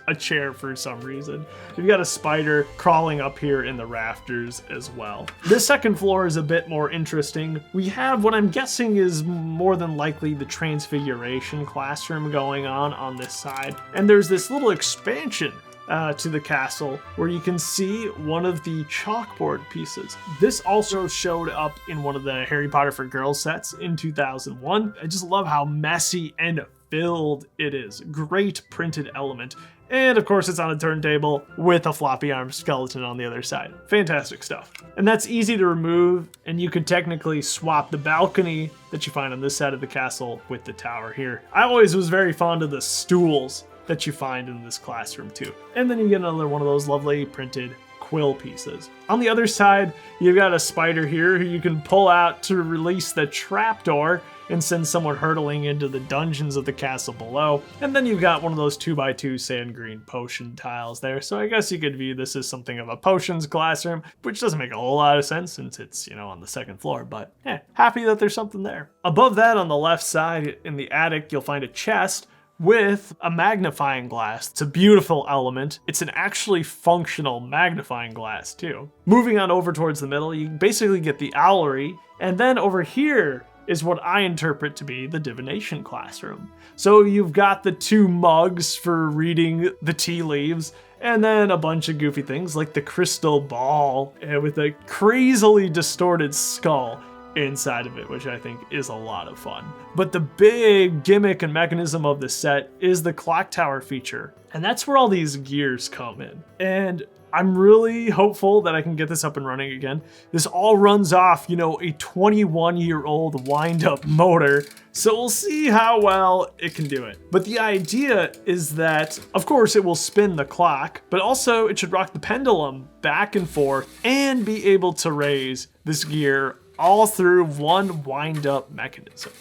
a chair for some reason. You've got a spider crawling up here in the rafters as well. This second floor is a bit more interesting. We have what I'm guessing is more than likely the Transfiguration classroom going on this side. And there's this little expansion to the castle where you can see one of the chalkboard pieces. This also showed up in one of the Harry Potter for Girls sets in 2001. I just love how messy and filled it is. Great printed element. And of course it's on a turntable with a floppy arm skeleton on the other side. Fantastic stuff. And that's easy to remove, and you could technically swap the balcony that you find on this side of the castle with the tower here. I always was very fond of the stools that you find in this classroom too. And then you get another one of those lovely printed quill pieces. On the other side, you've got a spider here who you can pull out to release the trapdoor and send someone hurtling into the dungeons of the castle below. And then you've got one of those 2x2 sand green potion tiles there. So I guess you could view this as something of a potions classroom, which doesn't make a whole lot of sense since it's, on the second floor, but happy that there's something there. Above that on the left side in the attic, you'll find a chest with a magnifying glass. It's a beautiful element. It's an actually functional magnifying glass too. Moving on over towards the middle, you basically get the owlery, and then over here is what I interpret to be the divination classroom. So you've got the two mugs for reading the tea leaves, and then a bunch of goofy things like the crystal ball with a crazily distorted skull inside of it, which I think is a lot of fun. But the big gimmick and mechanism of the set is the clock tower feature, and that's where all these gears come in. And I'm really hopeful that I can get this up and running again. This all runs off, a 21-year-old wind-up motor, so we'll see how well it can do it. But the idea is that, of course, it will spin the clock, but also it should rock the pendulum back and forth and be able to raise this gear all through one wind-up mechanism.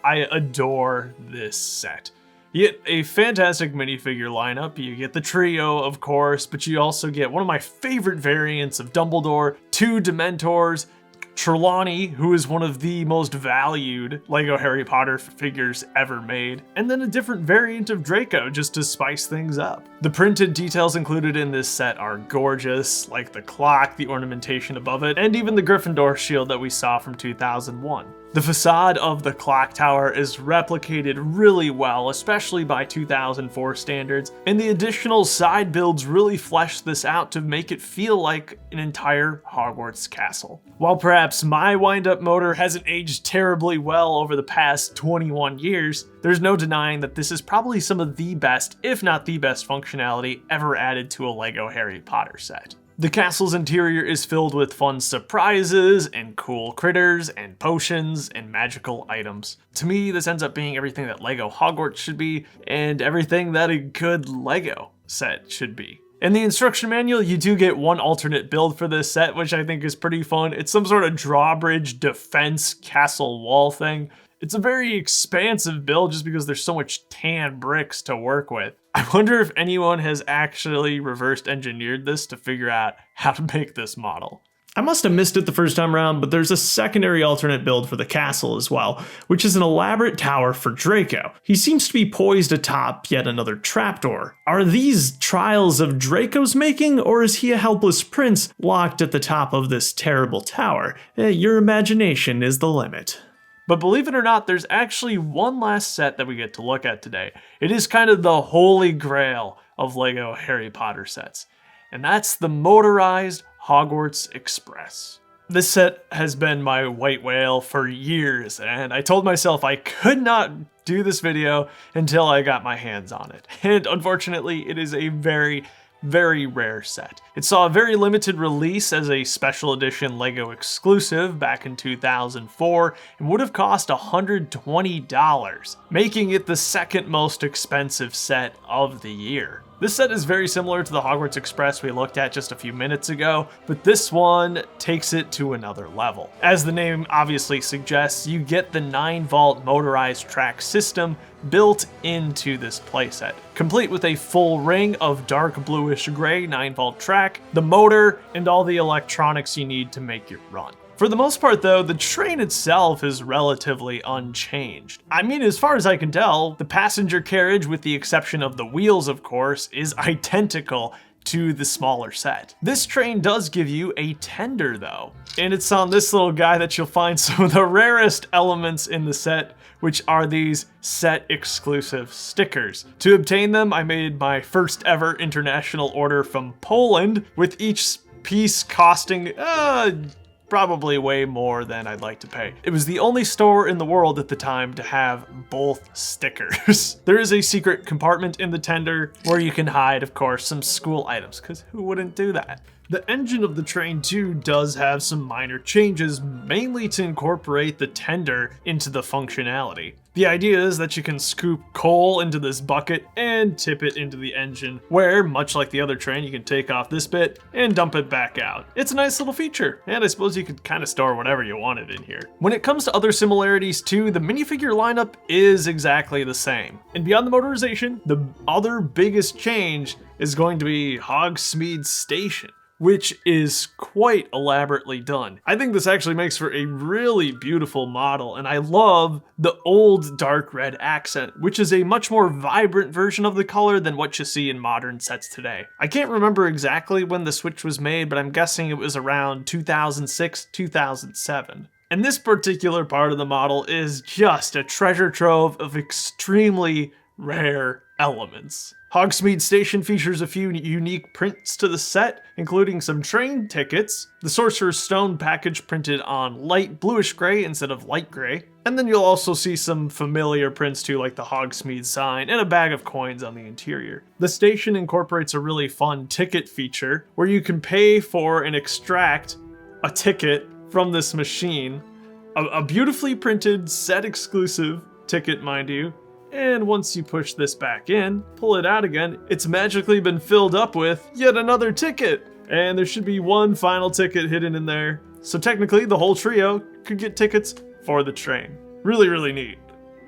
I adore this set. You get a fantastic minifigure lineup. You get the trio, of course, but you also get one of my favorite variants of Dumbledore, 2 Dementors, Trelawney, who is one of the most valued LEGO Harry Potter figures ever made, and then a different variant of Draco just to spice things up. The printed details included in this set are gorgeous, like the clock, the ornamentation above it, and even the Gryffindor shield that we saw from 2001. The facade of the clock tower is replicated really well, especially by 2004 standards, and the additional side builds really flesh this out to make it feel like an entire Hogwarts Castle. While perhaps my wind-up motor hasn't aged terribly well over the past 21 years, there's no denying that this is probably some of the best, if not the best functionality ever added to a LEGO Harry Potter set. The castle's interior is filled with fun surprises and cool critters and potions and magical items. To me, this ends up being everything that LEGO Hogwarts should be and everything that a good LEGO set should be. In the instruction manual, you do get one alternate build for this set, which I think is pretty fun. It's some sort of drawbridge defense castle wall thing. It's a very expansive build just because there's so much tan bricks to work with. I wonder if anyone has actually reverse engineered this to figure out how to make this model. I must have missed it the first time around, but there's a secondary alternate build for the castle as well, which is an elaborate tower for Draco. He seems to be poised atop yet another trapdoor. Are these trials of Draco's making, or is he a helpless prince locked at the top of this terrible tower? Your imagination is the limit. But believe it or not, there's actually one last set that we get to look at today. It is kind of the holy grail of LEGO Harry Potter sets, and that's the Motorized Hogwarts Express. This set has been my white whale for years, and I told myself I could not do this video until I got my hands on it. And unfortunately, it is a very rare set. It saw a very limited release as a special edition LEGO exclusive back in 2004 and would have cost $120, making it the second most expensive set of the year. This set is very similar to the Hogwarts Express we looked at just a few minutes ago, but this one takes it to another level. As the name obviously suggests, you get the 9-volt motorized track system built into this playset, complete with a full ring of dark bluish gray 9-volt track, the motor, and all the electronics you need to make it run. For the most part though, the train itself is relatively unchanged. I mean, as far as I can tell, the passenger carriage, with the exception of the wheels of course, is identical to the smaller set. This train does give you a tender though, and it's on this little guy that you'll find some of the rarest elements in the set, which are these set exclusive stickers. To obtain them, I made my first ever international order from Poland, with each piece costing probably way more than I'd like to pay. It was the only store in the world at the time to have both stickers. There is a secret compartment in the tender where you can hide, of course, some school items, because who wouldn't do that? The engine of the train too does have some minor changes, mainly to incorporate the tender into the functionality. The idea is that you can scoop coal into this bucket and tip it into the engine, where, much like the other train, you can take off this bit and dump it back out. It's a nice little feature, and I suppose you could kind of store whatever you wanted in here. When it comes to other similarities too, the minifigure lineup is exactly the same. And beyond the motorization, the other biggest change is going to be Hogsmeade Station, which is quite elaborately done. I think this actually makes for a really beautiful model, and I love the old dark red accent, which is a much more vibrant version of the color than what you see in modern sets today. I can't remember exactly when the switch was made, but I'm guessing it was around 2006, 2007. And this particular part of the model is just a treasure trove of extremely rare elements. Hogsmeade Station features a few unique prints to the set, including some train tickets, the Sorcerer's Stone package printed on light bluish gray instead of light gray, and then you'll also see some familiar prints too, like the Hogsmeade sign and a bag of coins on the interior. The station incorporates a really fun ticket feature where you can pay for and extract a ticket from this machine, a beautifully printed set exclusive ticket, mind you. And once you push this back in, pull it out again, it's magically been filled up with yet another ticket. And there should be one final ticket hidden in there. So technically the whole trio could get tickets for the train. Really, really neat.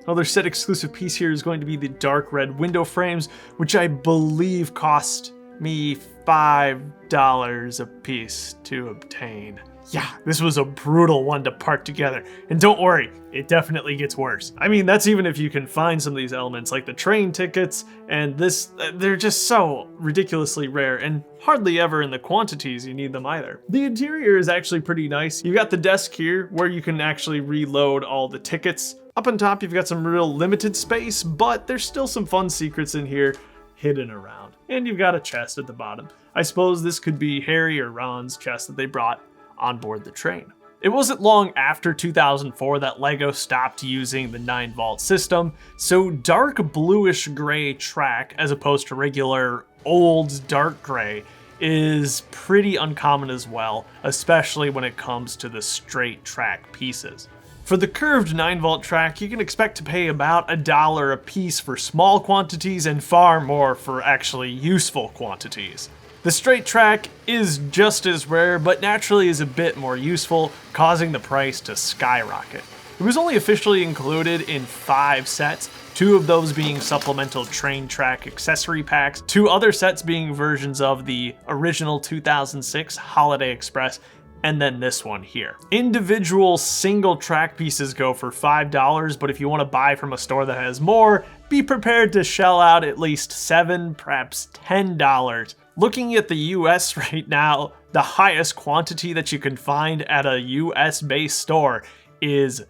Another set exclusive piece here is going to be the dark red window frames, which I believe cost me $5 a piece to obtain. Yeah, this was a brutal one to part together. And don't worry, it definitely gets worse. I mean, that's even if you can find some of these elements, like the train tickets, and this, they're just so ridiculously rare and hardly ever in the quantities you need them either. The interior is actually pretty nice. You've got the desk here where you can actually reload all the tickets. Up on top, you've got some real limited space, but there's still some fun secrets in here hidden around. And you've got a chest at the bottom. I suppose this could be Harry or Ron's chest that they brought on board the train. It wasn't long after 2004 that LEGO stopped using the 9-vault system, so dark bluish gray track, as opposed to regular old dark gray, is pretty uncommon as well, especially when it comes to the straight track pieces. For the curved 9-vault track, you can expect to pay about $1 a piece for small quantities and far more for actually useful quantities. The straight track is just as rare, but naturally is a bit more useful, causing the price to skyrocket. It was only officially included in 5 sets, 2 of those being supplemental train track accessory packs, 2 other sets being versions of the original 2006 Holiday Express, and then this one here. Individual single track pieces go for $5, but if you want to buy from a store that has more, be prepared to shell out at least $7, perhaps $10. Looking at the US right now, the highest quantity that you can find at a US based store is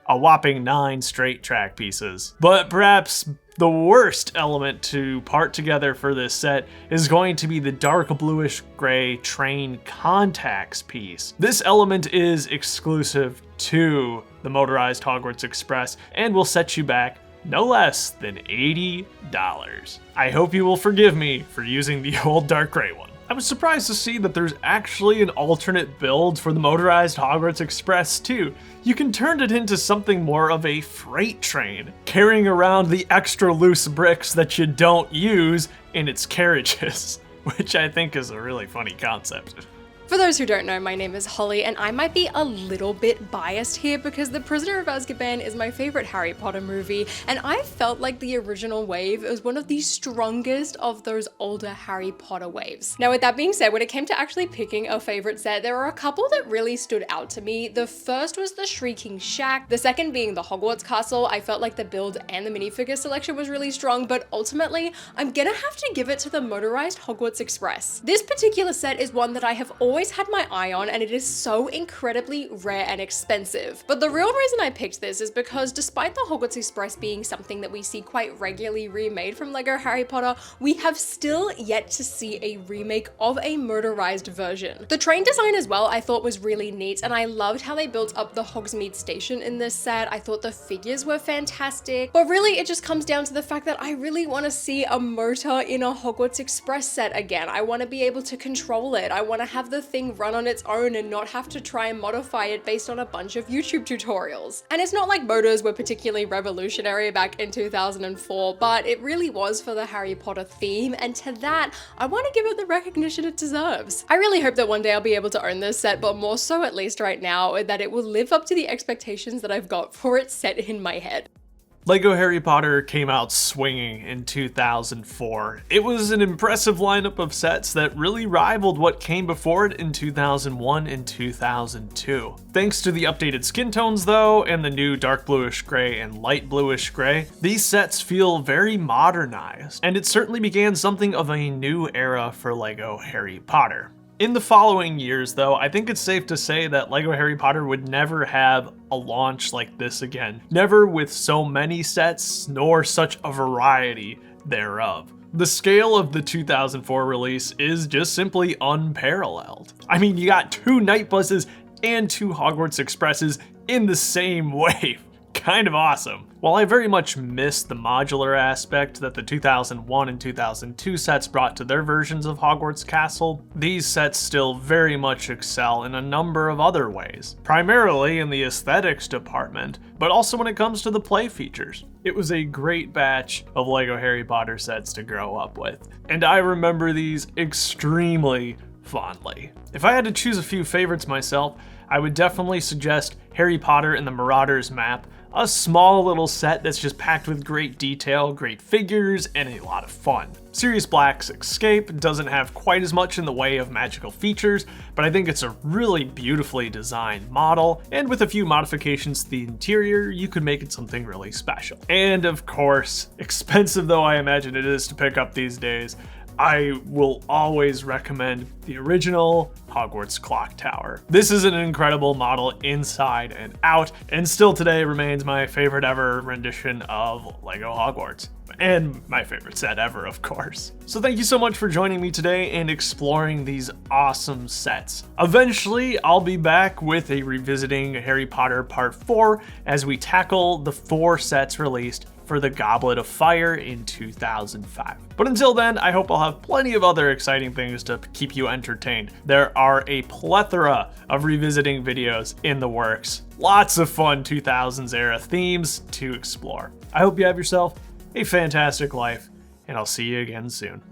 a whopping 9 straight track pieces. But perhaps the worst element to part together for this set is going to be the dark bluish gray train contacts piece. This element is exclusive to the Motorized Hogwarts Express and will set you back no less than $80. I hope you will forgive me for using the old dark gray one. I was surprised to see that there's actually an alternate build for the Motorized Hogwarts Express too. You can turn it into something more of a freight train, carrying around the extra loose bricks that you don't use in its carriages, which I think is a really funny concept. For those who don't know, my name is Holly, and I might be a little bit biased here because The Prisoner of Azkaban is my favorite Harry Potter movie, and I felt like the original wave was one of the strongest of those older Harry Potter waves. Now, with that being said, when it came to actually picking a favorite set, there were a couple that really stood out to me. The first was the Shrieking Shack, the second being the Hogwarts Castle. I felt like the build and the minifigure selection was really strong, but ultimately, I'm gonna have to give it to the Motorized Hogwarts Express. This particular set is one that I have always had my eye on, and it is so incredibly rare and expensive. But the real reason I picked this is because despite the Hogwarts Express being something that we see quite regularly remade from LEGO Harry Potter, we have still yet to see a remake of a motorized version. The train design as well I thought was really neat, and I loved how they built up the Hogsmeade station in this set. I thought the figures were fantastic, but really it just comes down to the fact that I really want to see a motor in a Hogwarts Express set again. I want to be able to control it. I want to have the thing run on its own and not have to try and modify it based on a bunch of YouTube tutorials. And it's not like motors were particularly revolutionary back in 2004, but it really was for the Harry Potter theme, and to that, I want to give it the recognition it deserves. I really hope that one day I'll be able to own this set, but more so at least right now, that it will live up to the expectations that I've got for it set in my head. LEGO Harry Potter came out swinging in 2004. It was an impressive lineup of sets that really rivaled what came before it in 2001 and 2002. Thanks to the updated skin tones though, and the new dark bluish gray and light bluish gray, these sets feel very modernized, and it certainly began something of a new era for LEGO Harry Potter. In the following years though, I think it's safe to say that LEGO Harry Potter would never have a launch like this again. Never with so many sets, nor such a variety thereof. The scale of the 2004 release is just simply unparalleled. I mean, you got 2 Night Buses and 2 Hogwarts Expresses in the same wave. Kind of awesome. While I very much miss the modular aspect that the 2001 and 2002 sets brought to their versions of Hogwarts Castle, these sets still very much excel in a number of other ways, primarily in the aesthetics department, but also when it comes to the play features. It was a great batch of LEGO Harry Potter sets to grow up with, and I remember these extremely fondly. If I had to choose a few favorites myself, I would definitely suggest Harry Potter and the Marauders map, a small little set that's just packed with great detail, great figures, and a lot of fun. Sirius Black's Escape doesn't have quite as much in the way of magical features, but I think it's a really beautifully designed model, and with a few modifications to the interior, you could make it something really special. And of course, expensive though I imagine it is to pick up these days, I will always recommend the original Hogwarts Clock Tower. This is an incredible model inside and out, and still today remains my favorite ever rendition of LEGO Hogwarts. And my favorite set ever, of course. So thank you so much for joining me today and exploring these awesome sets. Eventually, I'll be back with a Revisiting Harry Potter Part 4 as we tackle the 4 sets released for the Goblet of Fire in 2005. But until then, I hope I'll have plenty of other exciting things to keep you entertained. There are a plethora of revisiting videos in the works. Lots of fun 2000s era themes to explore. I hope you have yourself a fantastic life, and I'll see you again soon.